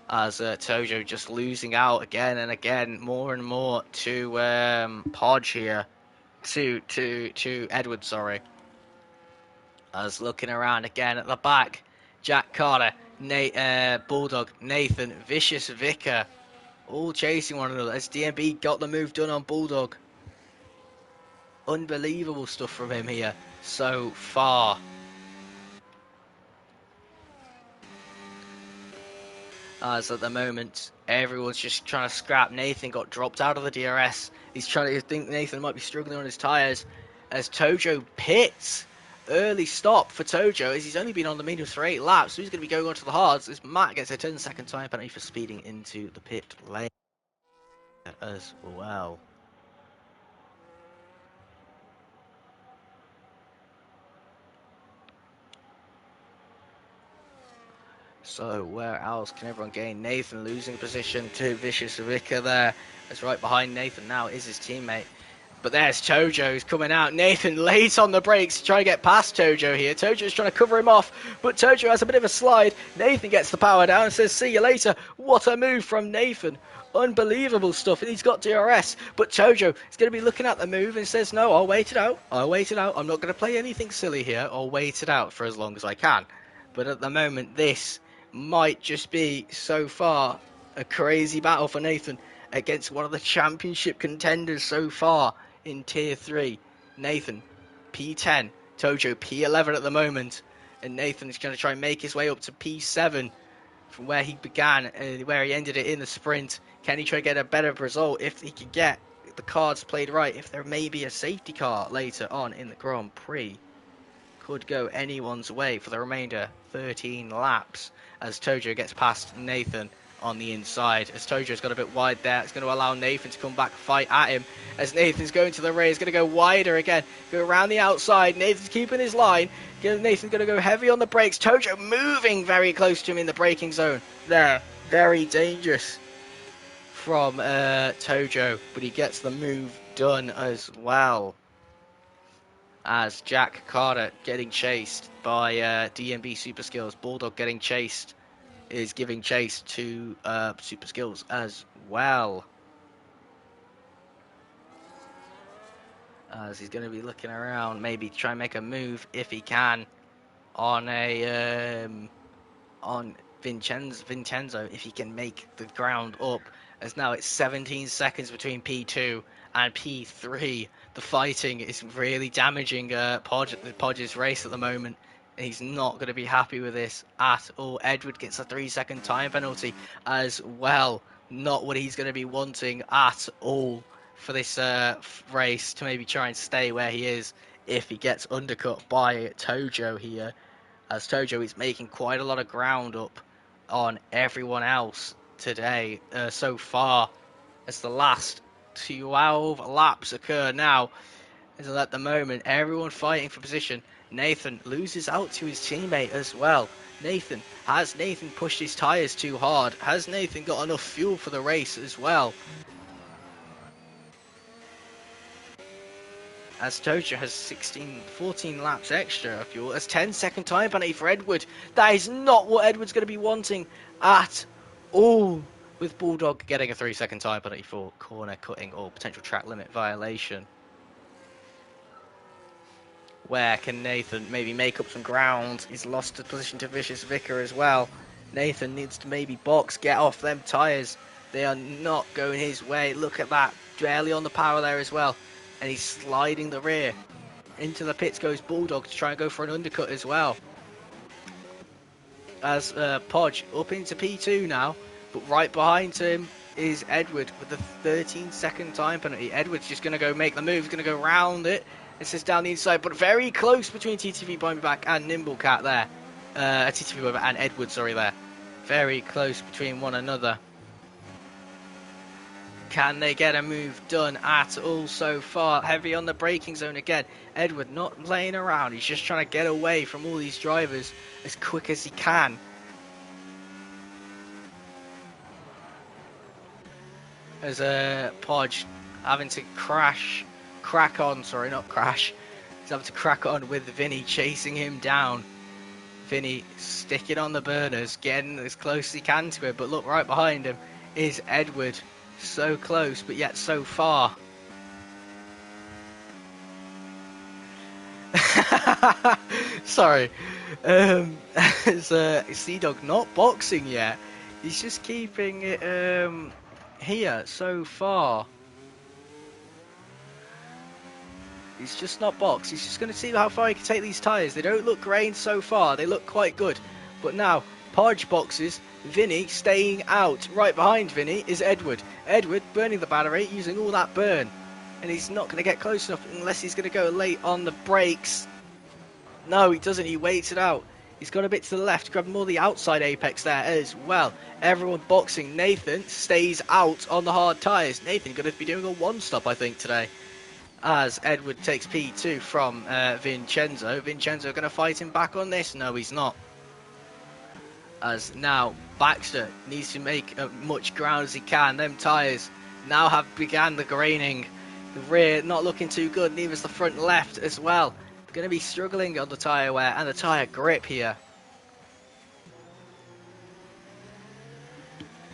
As Tojo just losing out again and again, more and more to Podge here, to Edward, sorry. As looking around again at the back, Jack Carter, Bulldog, Nathan, Vicious Vicar, all chasing one another as DMB got the move done on Bulldog. Unbelievable stuff from him here so far. As at the moment, everyone's just trying to scrap. Nathan got dropped out of the DRS. He's trying to think Nathan might be struggling on his tyres. As Tojo pits. Early stop for Tojo as he's only been on the mediums for 8 laps. So he's going to be going on to the hards as Matt gets a 10-second time penalty for speeding into the pit lane as well. So where else can everyone gain? Nathan losing position to Vicious Vicar there. That's right behind Nathan now is his teammate. But there's Tojo who's coming out. Nathan late on the brakes to try to get past Tojo here. Tojo's trying to cover him off, but Tojo has a bit of a slide. Nathan gets the power down and says, see you later. What a move from Nathan. Unbelievable stuff. And he's got DRS. But Tojo is going to be looking at the move and says, no, I'll wait it out. I'll wait it out. I'm not going to play anything silly here. I'll wait it out for as long as I can. But at the moment, this might just be, so far, a crazy battle for Nathan against one of the championship contenders so far in Tier 3. Nathan, P10. Tojo, P11 at the moment. And Nathan is going to try and make his way up to P7 from where he began, where he ended it in the sprint. Can he try to get a better result if he can get the cards played right? If there may be a safety car later on in the Grand Prix. Could go anyone's way for the remainder 13 laps as Tojo gets past Nathan on the inside. As Tojo's got a bit wide there, it's going to allow Nathan to come back fight at him. As Nathan's going to the rear, he's going to go wider again, go around the outside. Nathan's keeping his line. Nathan's going to go heavy on the brakes. Tojo moving very close to him in the braking zone there. Very dangerous from Tojo, but he gets the move done as well. As Jack Carter getting chased by DMB Super Skills. Bulldog getting chased is giving chase to Super Skills as well. As he's going to be looking around, maybe try and make a move if he can on a on Vincenzo if he can make the ground up. As now it's 17 seconds between P2 and P3. The fighting is really damaging Podge's race at the moment. He's not going to be happy with this at all. Edward gets a 3-second time penalty as well. Not what he's going to be wanting at all for this race, to maybe try and stay where he is if he gets undercut by Tojo here. As Tojo is making quite a lot of ground up on everyone else today so far. As the last 12 laps occur now. As at the moment, everyone fighting for position. Nathan loses out to his teammate as well. Has Nathan pushed his tyres too hard? Has Nathan got enough fuel for the race as well? As Tojo has 14 laps extra of fuel. As 10-second time penalty for Edward. That is not what Edward's going to be wanting at all. With Bulldog getting a 3-second time penalty for corner cutting or potential track limit violation. Where can Nathan maybe make up some ground? He's lost the position to Vicious Vicar as well. Nathan needs to maybe box, get off them tyres. They are not going his way. Look at that. Barely on the power there as well. And he's sliding the rear. Into the pits goes Bulldog to try and go for an undercut as well. As Podge up into P2 now. But right behind him is Edward with the 13-second time penalty. Edward's just going to go make the move. He's going to go round it. It says down the inside, but very close between TTV Bombback and Nimblecat there. TTV Bombback and Edward, sorry, there. Very close between one another. Can they get a move done at all so far? Heavy on the braking zone again. Edward not playing around. He's just trying to get away from all these drivers as quick as he can. As Podge having to crack on with Vinny chasing him down. Vinny sticking on the burners, getting as close as he can to it, but look, right behind him is Edward. So close, but yet so far. Sorry. Is Sea-Dog not boxing yet? He's just keeping it here so far. He's just not boxed. He's just going to see how far he can take these tyres. They don't look great so far. They look quite good. But now, Podge boxes. Vinny staying out. Right behind Vinny is Edward. Edward burning the battery, using all that burn. And he's not going to get close enough unless he's going to go late on the brakes. No, he doesn't. He waits it out. He's got a bit to the left, grabbing more the outside apex there as well. Everyone boxing. Nathan stays out on the hard tyres. Nathan going to be doing a one-stop, I think, today. As Edward takes P2 from Vincenzo. Vincenzo going to fight him back on this? No, he's not. As now Baxter needs to make as much ground as he can. Them tyres now have began the graining. The rear not looking too good, neither is the front left as well. They're going to be struggling on the tyre wear and the tyre grip here.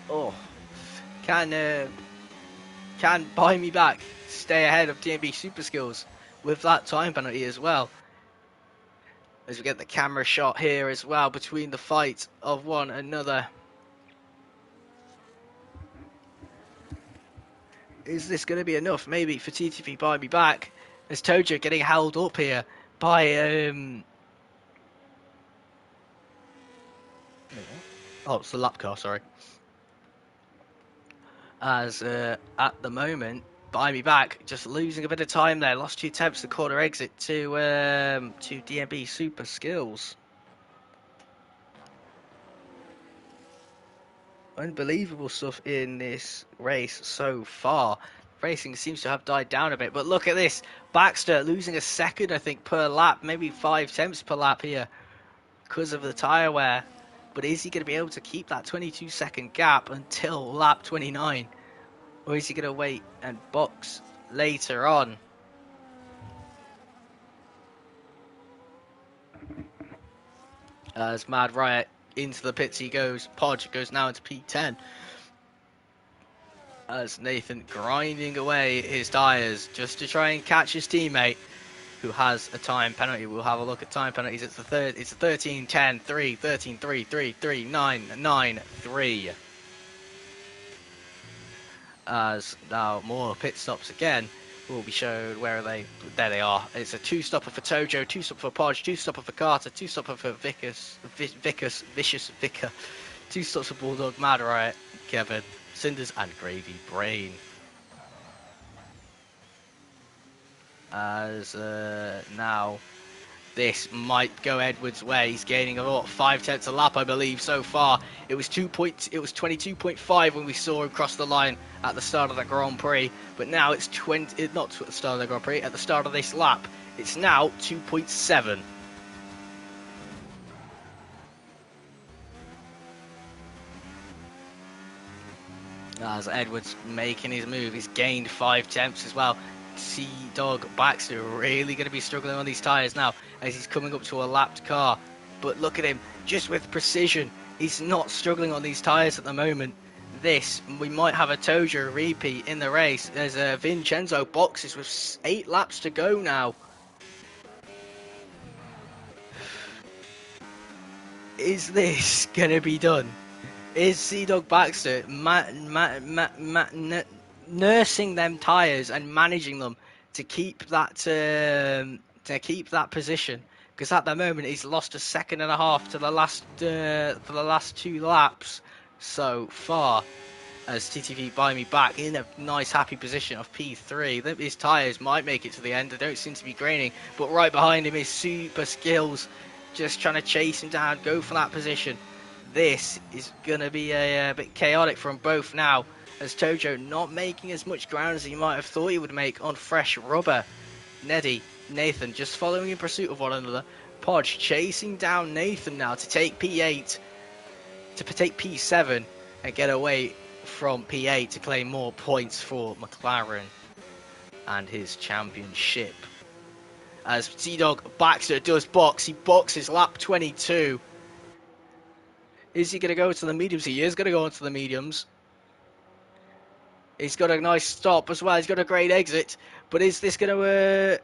Oh, can Buy Me Back stay ahead of DMB Super Skills with that time penalty as well? As we get the camera shot here as well between the fight of one another. Is this going to be enough maybe for TTV Buy Me Back? As Tojo getting held up here by oh, it's the lap car, sorry. As at the moment, Buy Me Back just losing a bit of time there. Lost 2 attempts the corner exit to DMB Super Skills. Unbelievable stuff in this race so far. Racing seems to have died down a bit, but look at this. Baxter losing a second, I think, per lap, maybe 5 tenths per lap here because of the tyre wear. But is he going to be able to keep that 22-second gap until lap 29? Or is he going to wait and box later on? As Mad Riot into the pits he goes. Podge goes now into P10. As Nathan grinding away his tyres just to try and catch his teammate who has a time penalty. We'll have a look at time penalties. It's a 13, 10, 3, 13, 3, 3, 3, 9, 9, 3. As now more pit stops again will be showed. Where are they? There they are. It's a 2-stopper for Tojo, 2-stopper for Podge, 2-stopper for Carter, 2-stopper for Vicious Vicar, 2 stops for Bulldog, Mad Riot, Kevin, Cinders and Gravy Brain. As now this might go Edwards' way. He's gaining about 5 tenths a lap, I believe, so far. It was 22.5 when we saw him cross the line at the start of the Grand Prix, but now it's not at the start of the Grand Prix, at the start of this lap. It's now 2.7. As Edwards making his move, he's gained 5 tenths as well. Dog Baxter really going to be struggling on these tyres now as he's coming up to a lapped car. But look at him, just with precision. He's not struggling on these tyres at the moment. We might have a Tojo repeat in the race. There's a Vincenzo boxes with 8 laps to go now. Is this going to be done? Is Dog Baxter nursing them tyres and managing them to keep that position? Because at the moment he's lost 1.5 seconds to the last for the last 2 laps so far. As TTV Buy Me Back in a nice happy position of P3. His tyres might make it to the end. They don't seem to be graining, but right behind him is Super Skills, just trying to chase him down, go for that position. This is going to be a bit chaotic from both now, as Tojo not making as much ground as he might have thought he would make on fresh rubber. Nathan just following in pursuit of one another. Podge chasing down Nathan now to take P8, to take P7 and get away from P8 to claim more points for McLaren and his championship. As Dog Baxter does box, he boxes lap 22. Is he going to go to the mediums? He is going to go into the mediums. He's got a nice stop as well. He's got a great exit. But is this going to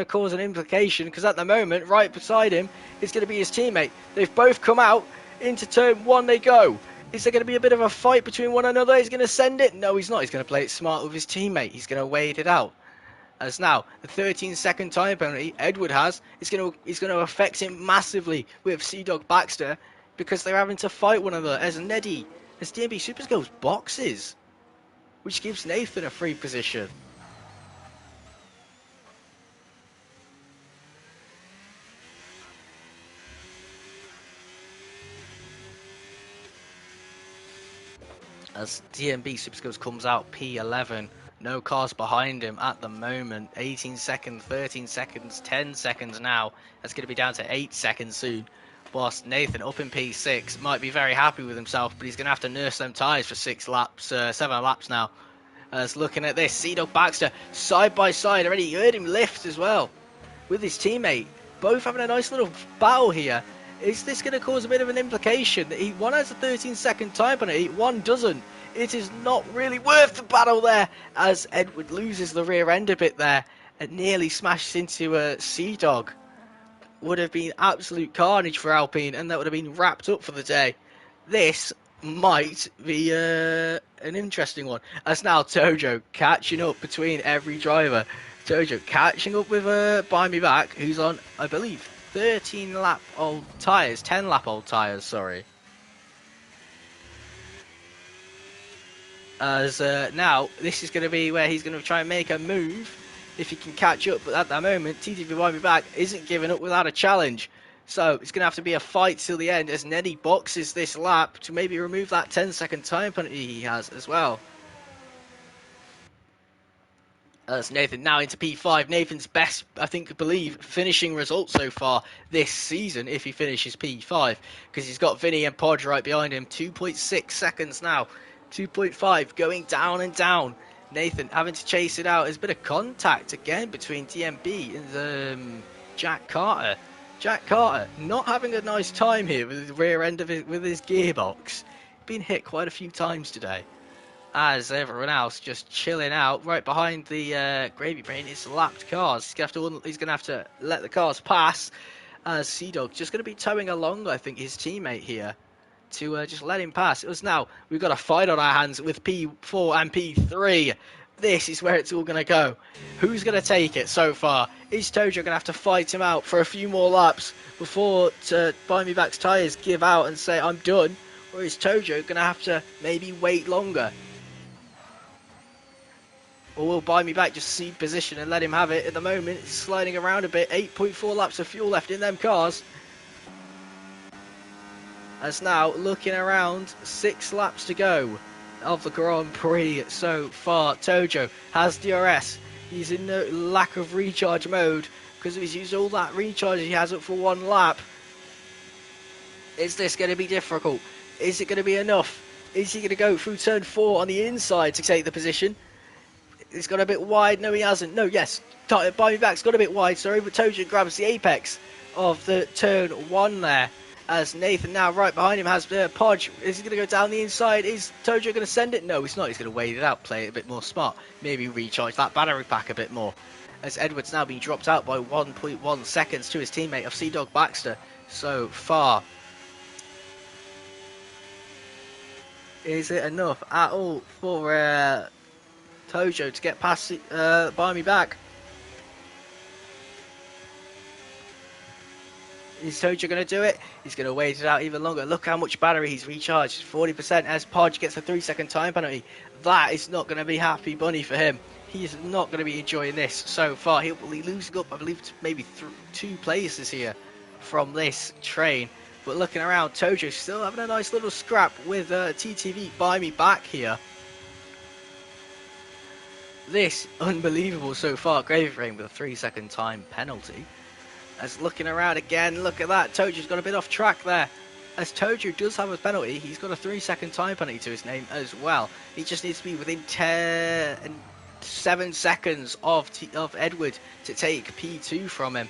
cause an implication? Because at the moment, right beside him, is going to be his teammate. They've both come out. Into turn 1 they go. Is there going to be a bit of a fight between one another? He's going to send it? No, he's not. He's going to play it smart with his teammate. He's going to wait it out. As now, the 13-second time penalty Edward has, is going to affect him massively with Dog Baxter, because they're having to fight one another as DMB Super Skills boxes, which gives Nathan a free position. As DMB Super Skills comes out P11, no cars behind him at the moment. 18 seconds, 13 seconds, 10 seconds now. That's going to be down to 8 seconds soon whilst Nathan up in P6 might be very happy with himself, but he's going to have to nurse them tyres for 7 laps now. As looking at this, Sea-Dog Baxter side by side, already heard him lift as well with his teammate, both having a nice little battle here. Is this going to cause a bit of an implication? One has a 13-second time penalty, one doesn't. It is not really worth the battle there, as Edward loses the rear end a bit there and nearly smashes into a Sea-Dog. Would have been absolute carnage for Alpine, and that would have been wrapped up for the day. This might be an interesting one. As now Tojo catching up between every driver. Tojo catching up with Buy Me Back, who's on, I believe, 10 lap old tyres, sorry. As now, this is going to be where he's going to try and make a move if he can catch up, but at that moment, TTV Buy Me Back isn't giving up without a challenge. So it's going to have to be a fight till the end as Neddy boxes this lap to maybe remove that 10-second time penalty he has as well. That's Nathan now into P5. Nathan's best, I believe, finishing result so far this season if he finishes P5, because he's got Vinny and Podge right behind him. 2.6 seconds now. 2.5 going down and down. Nathan having to chase it out. There's a bit of contact again between DMB and Jack Carter. Jack Carter not having a nice time here with the rear end of with his gearbox. Been hit quite a few times today. As everyone else just chilling out right behind the Gravy Brain is lapped cars. He's going to have to let the cars pass. As Sea-Dog just going to be towing along, I think, his teammate here to just let him pass. It was now we've got a fight on our hands with P4 and P3. This is where it's all going to go. Who's going to take it so far? Is Tojo going to have to fight him out for a few more laps before Buy Me Back's tyres give out and say, I'm done? Or is Tojo going to have to maybe wait longer? Or will Buy Me Back just cede position and let him have it? At the moment, it's sliding around a bit. 8.4 laps of fuel left in them cars. As now, looking around, 6 laps to go of the Grand Prix so far. Tojo has DRS. He's in no lack of recharge mode because he's used all that recharge he has up for one lap. Is this going to be difficult? Is it going to be enough? Is he going to go through turn 4 on the inside to take the position? He's got a bit wide. No, he hasn't. No, yes. Buy Me Back's got a bit wide, sorry, but Tojo grabs the apex of the turn 1 there. As Nathan now right behind him has Podge. Is he going to go down the inside? Is Tojo going to send it? No, he's not. He's going to wait it out, play it a bit more smart. Maybe recharge that battery pack a bit more. As Edwards now being dropped out by 1.1 seconds to his teammate of Sea-Dog Baxter so far. Is it enough at all for Tojo to get past Buy Me Back? Is Tojo going to do it? He's going to wait it out even longer. Look how much battery he's recharged. 40% as Podge gets a 3-second time penalty. That is not going to be happy bunny for him. He is not going to be enjoying this so far. He'll be losing up, I believe, to maybe 2 places here from this train. But looking around, Tojo still having a nice little scrap with TTV Buy Me Back here. This unbelievable so far. Gravy Brain with a 3-second time penalty. As looking around again, look at that. Tojo's got a bit off track there. As Tojo does have a penalty, he's got a 3-second time penalty to his name as well. He just needs to be within 7 seconds of Edward to take P2 from him.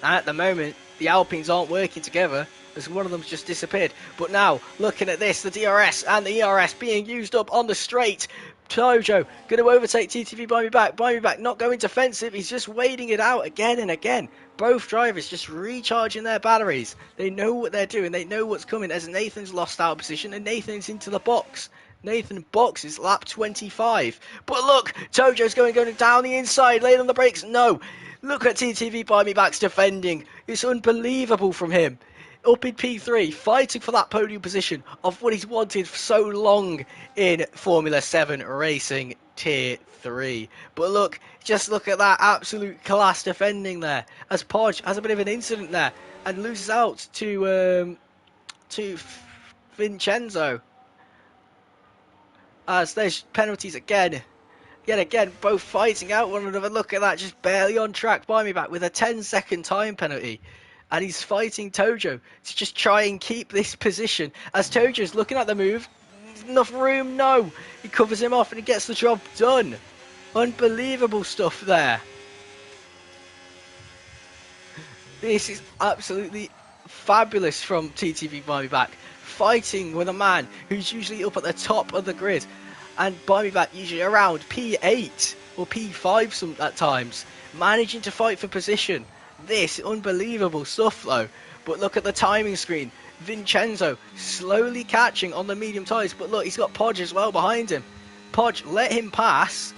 And at the moment, the Alpines aren't working together as one of them's just disappeared. But now, looking at this, the DRS and the ERS being used up on the straight. Tojo going to overtake TTV Buy Me Back. Buy Me Back not going defensive. He's just waiting it out again and again. Both drivers just recharging their batteries. They know what they're doing. They know what's coming as Nathan's lost out of position and Nathan's into the box. Nathan boxes lap 25. But look, Tojo's going down the inside, laying on the brakes. No. Look at TTV Buy Me Back's defending. It's unbelievable from him. Up in P3, fighting for that podium position of what he's wanted for so long in Formula 7 racing Tier 3. But look, just look at that absolute class defending there. As Podge has a bit of an incident there and loses out to Vincenzo. As there's penalties again. Yet again, both fighting out one another. Look at that, just barely on track. Buy Me Back with a 10-second time penalty. and he's fighting Tojo to just try and keep this position. As Tojo's looking at the move, enough room, no. He covers him off and he gets the job done. Unbelievable stuff there. This is absolutely fabulous from TTV Buy Me Back. Fighting with a man who's usually up at the top of the grid. And Buy Me Back usually around P8 or P5 some at times. Managing to fight for position. This unbelievable stuff though. But look at the timing screen. Vincenzo slowly catching on the medium tyres. But look, he's got Podge as well behind him. Podge let him pass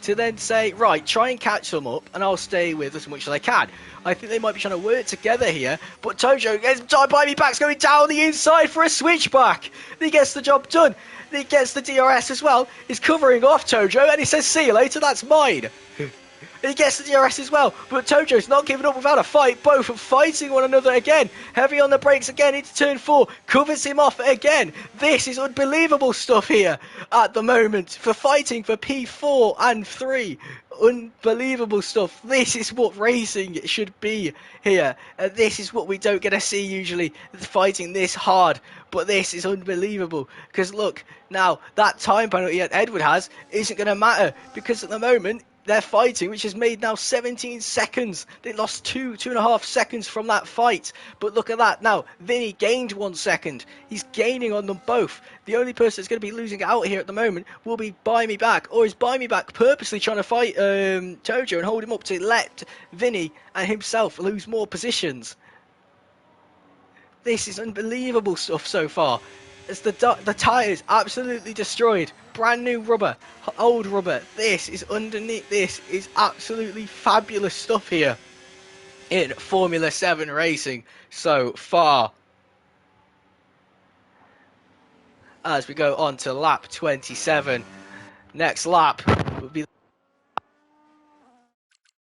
to then say, right, try and catch them up and I'll stay with as much as I can. I think they might be trying to work together here, but Tojo gets Buy Me Back's going down the inside for a switchback. He gets the job done. He gets the DRS as well. He's covering off Tojo and he says, see you later, that's mine. He gets the DRS as well, but Tojo's not giving up without a fight. Both are fighting one another again. Heavy on the brakes again into turn 4. Covers him off again. This is unbelievable stuff here at the moment for fighting for P4 and 3. Unbelievable stuff. This is what racing should be here. This is what we don't get to see usually, fighting this hard. But this is unbelievable. Because look, now that time penalty that Edward has isn't going to matter. Because at the moment, they're fighting, which has made now 17 seconds. They lost 2.5 seconds from that fight. But look at that. Now, Vinny gained 1 second. He's gaining on them both. The only person that's going to be losing out here at the moment will be Buy Me Back. Or is Buy Me Back purposely trying to fight Tojo and hold him up to let Vinny and himself lose more positions? This is unbelievable stuff so far. As the tyres absolutely destroyed. Brand new rubber, old rubber. This is underneath. This is absolutely fabulous stuff here in Formula 7 racing so far. As we go on to lap 27. Next lap will be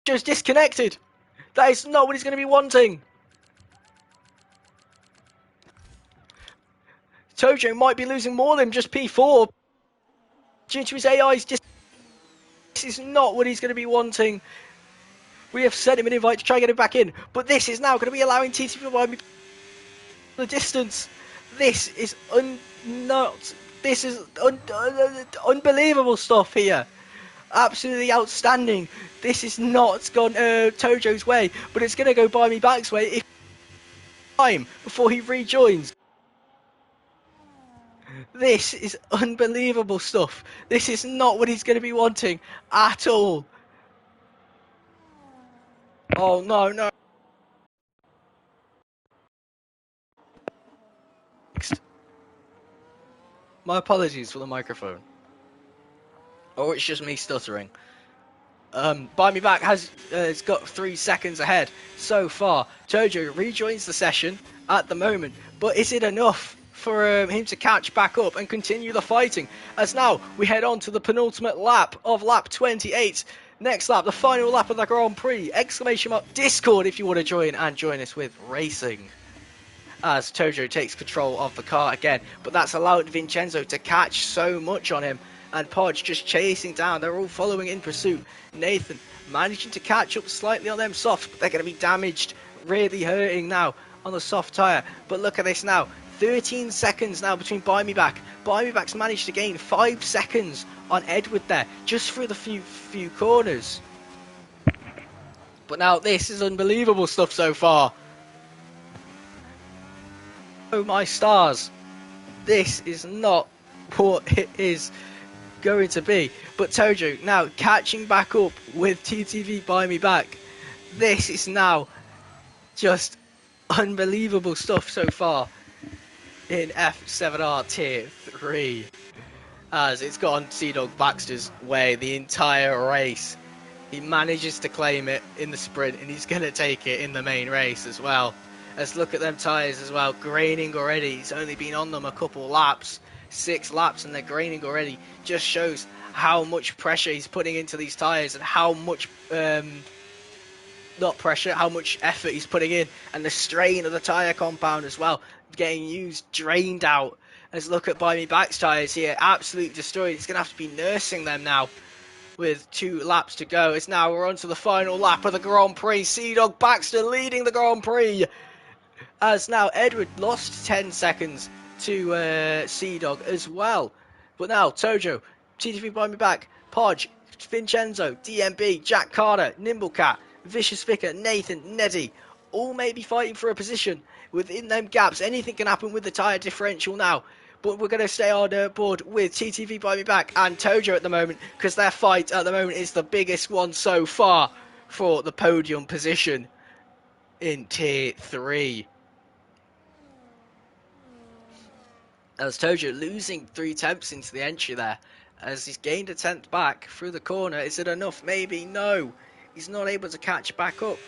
just disconnected. That is not what he's going to be wanting. Tojo might be losing more than just P4 due to his AI's. This is not what he's going to be wanting. We have sent him an invite to try and get him back in, but this is now going to be allowing TTV to buy me the distance. This is unbelievable stuff here. Absolutely outstanding. This is not gone Tojo's way, but it's going to go Buy Me Back's way if time before he rejoins. This is unbelievable stuff. This is not what he's going to be wanting at all. Oh, no. My apologies for the microphone. Or it's just me stuttering. Buy Me Back has got 3 seconds ahead so far. Tojo rejoins the session at the moment, but is it enough for him to catch back up and continue the fighting? As now we head on to the penultimate lap of lap 28. Next lap, the final lap of the Grand Prix. Exclamation mark Discord if you want to join and join us with racing. As Tojo takes control of the car again, but that's allowed Vincenzo to catch so much on him. And Podge just chasing down. They're all following in pursuit. Nathan managing to catch up slightly on them softs, but they're going to be damaged, really hurting now on the soft tyre. But look at this now. 13 seconds now between Buy Me Back. Buy Me Back's managed to gain 5 seconds on Edward there, just through the few corners. But now this is unbelievable stuff so far. Oh my stars. This is not what it is going to be. But Tojo now catching back up with TTV Buy Me Back. This is now just unbelievable stuff so far in F7R Tier 3, as it's gone Sea-Dog Baxter's way the entire race. He manages to claim it in the sprint, and he's going to take it in the main race as well. Let's look at them tyres as well, graining already. He's only been on them a couple laps, 6 laps, and they're graining already. Just shows how much pressure he's putting into these tyres and how much not pressure, how much effort he's putting in, and the strain of the tyre compound as well, getting used, drained out. Let's look at Buy Me Back's tyres here, absolutely destroyed. He's going to have to be nursing them now with 2 laps to go. It's now we're on to the final lap of the Grand Prix. Sea-Dog Baxter leading the Grand Prix. As now Edward lost 10 seconds to Sea Dog as well. But now Tojo, TTV by me back, Podge, Vincenzo, DMB, Jack Carter, Nimblecat, Vicious Vicar, Nathan, Neddy, all may be fighting for a position within them gaps. Anything can happen with the tyre differential now. But we're going to stay on board with TTV by me back and Tojo at the moment, because their fight at the moment is the biggest one so far for the podium position in Tier 3. As Tojo losing 3 tenths into the entry there, as he's gained a tenth back through the corner. Is it enough? Maybe. No. He's not able to catch back up.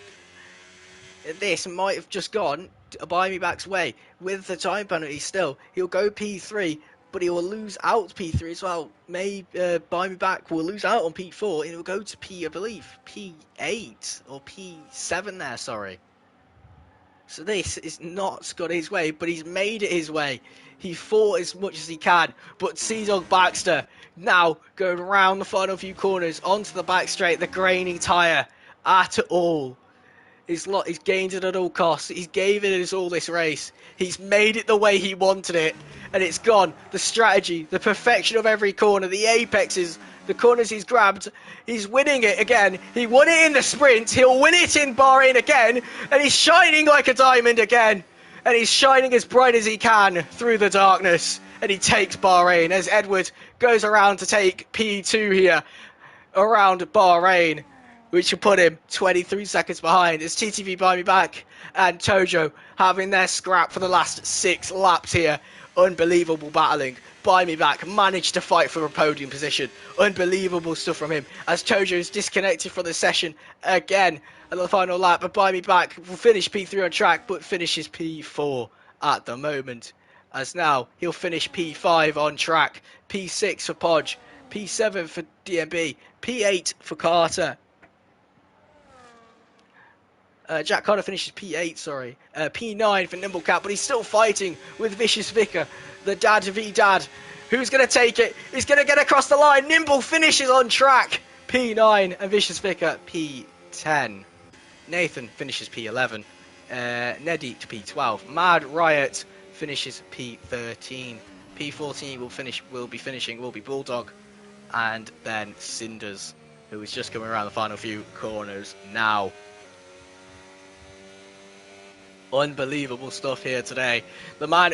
This might have just gone by me back's way with the time penalty still. He'll go P3, but he will lose out P3 as well. Buy me back will lose out on P4 and it will go to P, I believe, P8 or P7 there, sorry. So this is not got his way, but he's made it his way. He fought as much as he can, but Sea-Dog Baxter now going around the final few corners onto the back straight, the graining tyre at all. He's gained it at all costs. He's gave it his all this race. He's made it the way he wanted it, and it's gone. The strategy, the perfection of every corner, the apexes, the corners he's grabbed. He's winning it again. He won it in the sprint. He'll win it in Bahrain again, and he's shining like a diamond again. And he's shining as bright as he can through the darkness. And he takes Bahrain as Edward goes around to take P2 here around Bahrain, which will put him 23 seconds behind. It's TTV by me back and Tojo having their scrap for the last 6 laps here. Unbelievable battling. By me back managed to fight for a podium position. Unbelievable stuff from him as Tojo is disconnected from the session again at the final lap. But by me back will finish P3 on track, but finishes P4 at the moment. As now he'll finish P5 on track, P6 for Podge, P7 for DMB, P8 for Carter. Jack Carter finishes P8, sorry. P9 for Nimblecat, but he's still fighting with Vicious Vicar, the dad v dad. Who's going to take it? He's going to get across the line. Nimble finishes on track. P9 and Vicious Vicar P10. Nathan finishes P11. Neddy to P12. Mad Riot finishes P13. P14 will be Bulldog. And then Cinders, who is just coming around the final few corners now. Unbelievable stuff here today. The man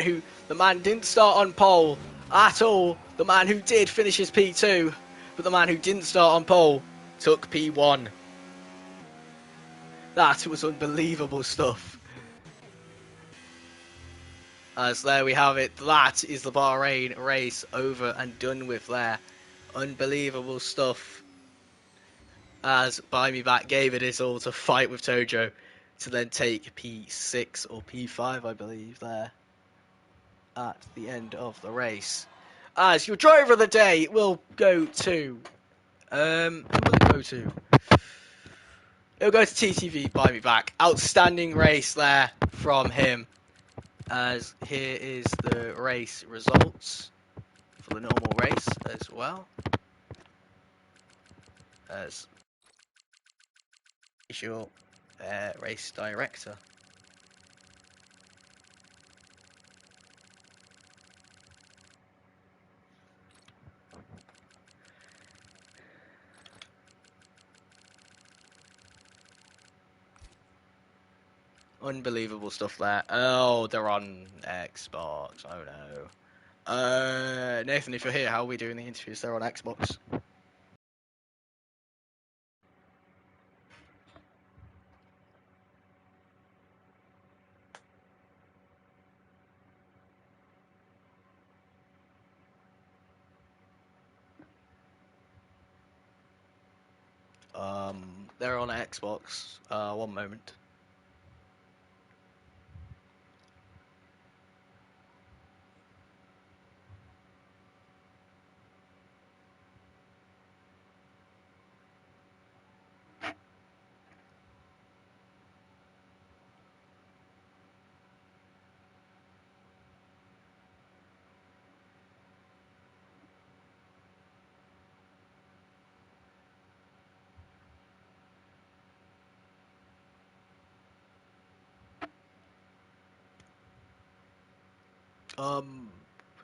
didn't start on pole at all. The man who did finish his P2, but the man who didn't start on pole took P1. That was unbelievable stuff. As there we have it. That is the Bahrain race over and done with there. Unbelievable stuff. As Buy Me Back gave it his all to fight with Tojo, to then take P6 or P5, I believe, there at the end of the race. As your driver of the day will go to... who will it go to? It'll go to TTV, Buy Me Back. Outstanding race there from him. As here is the race results for the normal race as well. As your race director. Unbelievable stuff there. Oh, they're on Xbox. Oh no. Nathan, if you're here, how are we doing the interviews? They're on Xbox. They're on Xbox. One moment.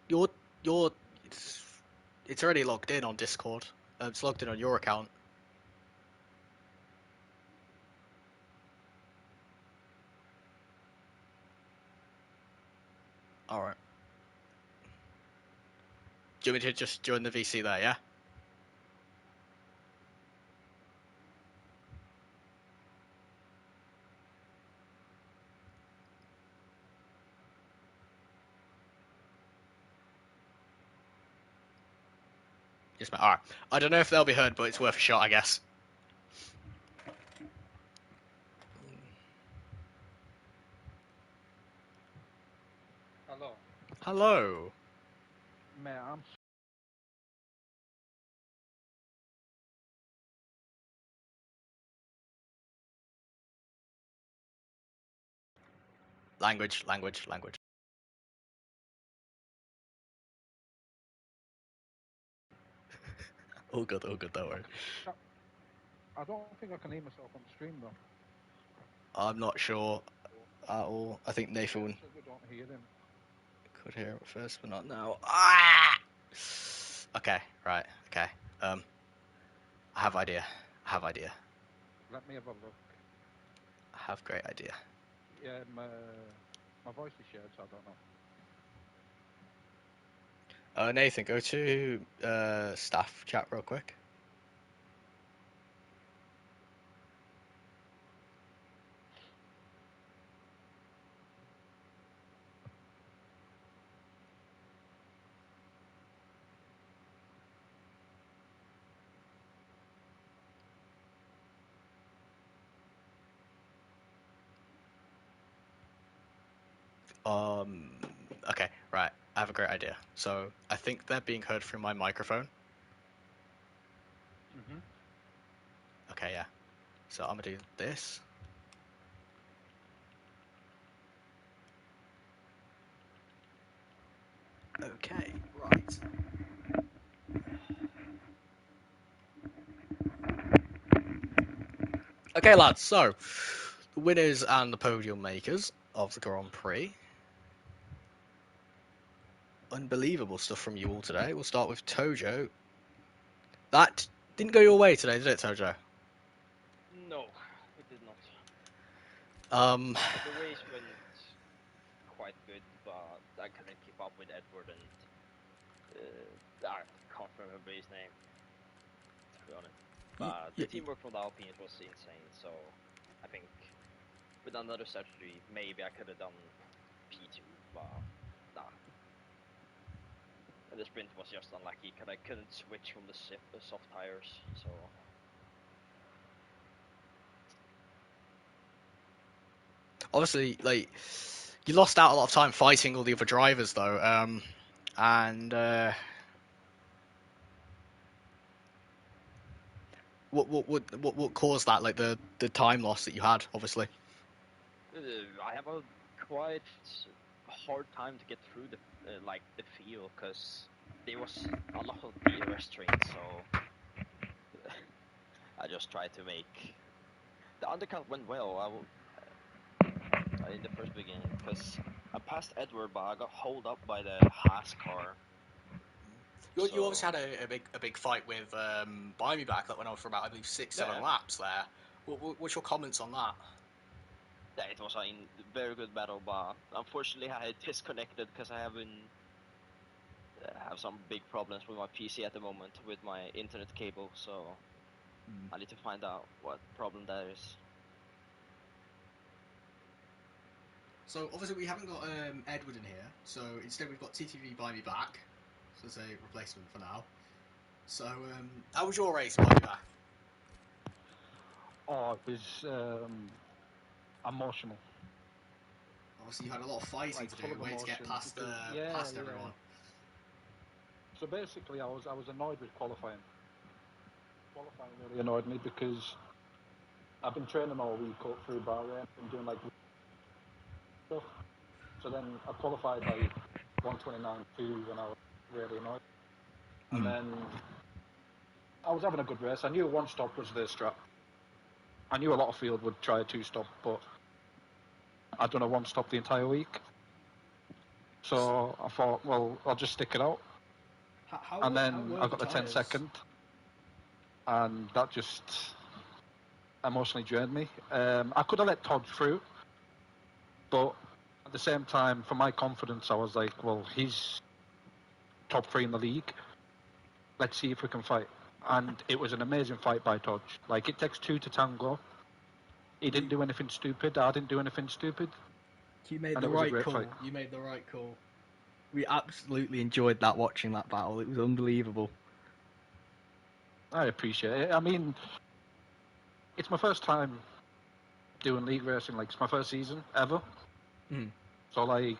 Your your it's already logged in on Discord. It's logged in on your account. All right. Do you want me to just join the VC there? Yeah. Yes, mate. All right. I don't know if they'll be heard, but it's worth a shot, I guess. Hello. Hello. Man, I'm Language, language, language. All good, don't worry. I don't think I can hear myself on the stream though. I'm not sure at all. I think Nathan So we don't hear them. could hear it first, but not now. Ah! Okay, right, okay. I have idea. I have idea. Let me have a look. I have great idea. Yeah, my voice is shared, so I don't know. Nathan, go to staff chat real quick. Okay, right. I have a great idea. So I think they're being heard through my microphone. Mhm. Okay, yeah. So I'm gonna do this. Okay, right. Okay, lads. So the winners and the podium makers of the Grand Prix. Unbelievable stuff from you all today. We'll start with Tojo. That didn't go your way today, did it, Tojo? No, it did not. Um, The race went quite good, but I couldn't keep up with Edward and I can't remember his name, to be honest. But the teamwork from the Alpines was insane, so I think with another strategy, maybe I could have done P2, but nah. And the sprint was just unlucky because I couldn't switch from the soft tires, so. obviously, like you lost out a lot of time fighting all the other drivers, though. And what caused that? Like the time loss that you had, obviously. I have a quite hard time to get through the like the field because there was a lot of DRS trains, so I just tried to make the undercut went well. In the first beginning because I passed Edward, but I got held up by the Haas car. You obviously had a big fight with Buy Me Back that went on for about I believe 6-7 laps there. What's your comments on that? Yeah, it was a very good battle, but unfortunately I had disconnected because I have some big problems with my PC at the moment with my internet cable, so I need to find out what problem that is. So obviously we haven't got Edward in here, so instead we've got TTV Buy Me Back, so it's a replacement for now. So how was your race, Buy Me Back? Oh, it was emotional. Obviously you had a lot of fighting Like to do, full of way to get emotion past because past everyone. So basically, I was annoyed with qualifying. Qualifying really annoyed me because I've been training all week up through Bahrain and doing like stuff. So then I qualified like 129.2 when I was really annoyed. And then I was having a good race. I knew one stop was the strat. I knew a lot of field would try a two stop, but I'd done a one stop the entire week. So I thought, well, I'll just stick it out. And then I got the 10-second, and that just emotionally drained me. I could have let Todd through, but at the same time, for my confidence, I was like, well, he's top 3 in the league. Let's see if we can fight. And it was an amazing fight by Todd. Like, it takes 2 to tango. He didn't do anything stupid. I didn't do anything stupid. You made the right call. Fight. You made the right call. We absolutely enjoyed watching that battle. It was unbelievable. I appreciate it. I mean, it's my first time doing league racing. Like, it's my first season ever. Mm. So, like,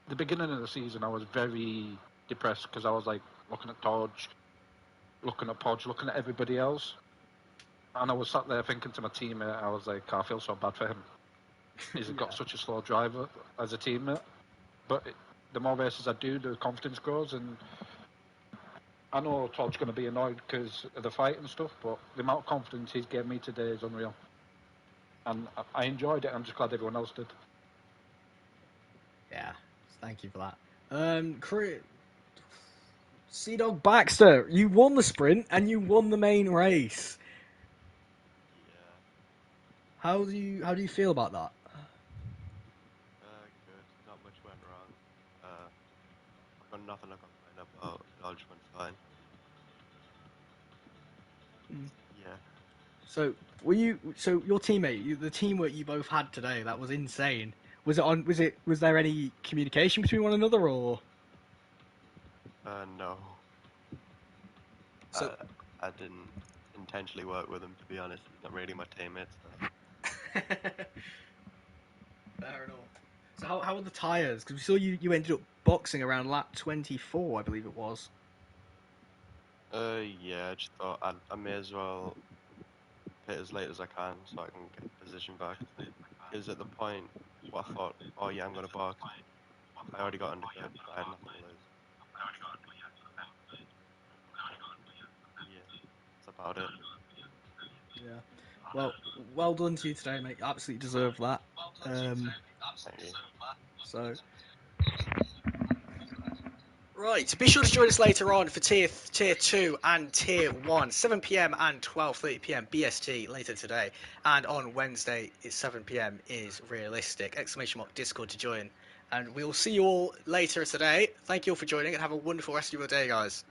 the beginning of the season, I was very depressed because I was, like, looking at Dodge, looking at Podge, looking at everybody else. And I was sat there thinking to my teammate, I was like, I feel so bad for him. He's got such a slow driver as a teammate. But the more races I do, the confidence grows. And I know Todd's going to be annoyed because of the fight and stuff, but the amount of confidence he's given me today is unreal. And I enjoyed it. I'm just glad everyone else did. Yeah, thank you for that. Sea Dog Baxter, you won the sprint and you won the main race. Yeah. How do you feel about that? Good. Not much went wrong. I've got nothing to complain about. Dodge went fine. Yeah. So So your teammate, the teamwork you both had today, that was insane. Was there any communication between one another, or? No. So. I didn't intentionally work with him, to be honest. He's not really my teammate, so. Fair enough. So how were the tyres? Because we saw you ended up boxing around lap 24, I believe it was. Yeah, I just thought I may as well pit as late as I can so I can get position back. Because at the point, I thought, oh yeah, I'm going to box. I already got undercut. I had nothing to lose. Yeah, that's about it. Yeah. Well done to you today, mate. You absolutely deserve that. Thank you. So. Right, be sure to join us later on for tier 2 and tier 1, 7 p.m. and 12:30 p.m. BST later today, and on Wednesday it's 7 p.m. is realistic. ! Discord to join, and we'll see you all later today. Thank you all for joining, and have a wonderful rest of your day, guys.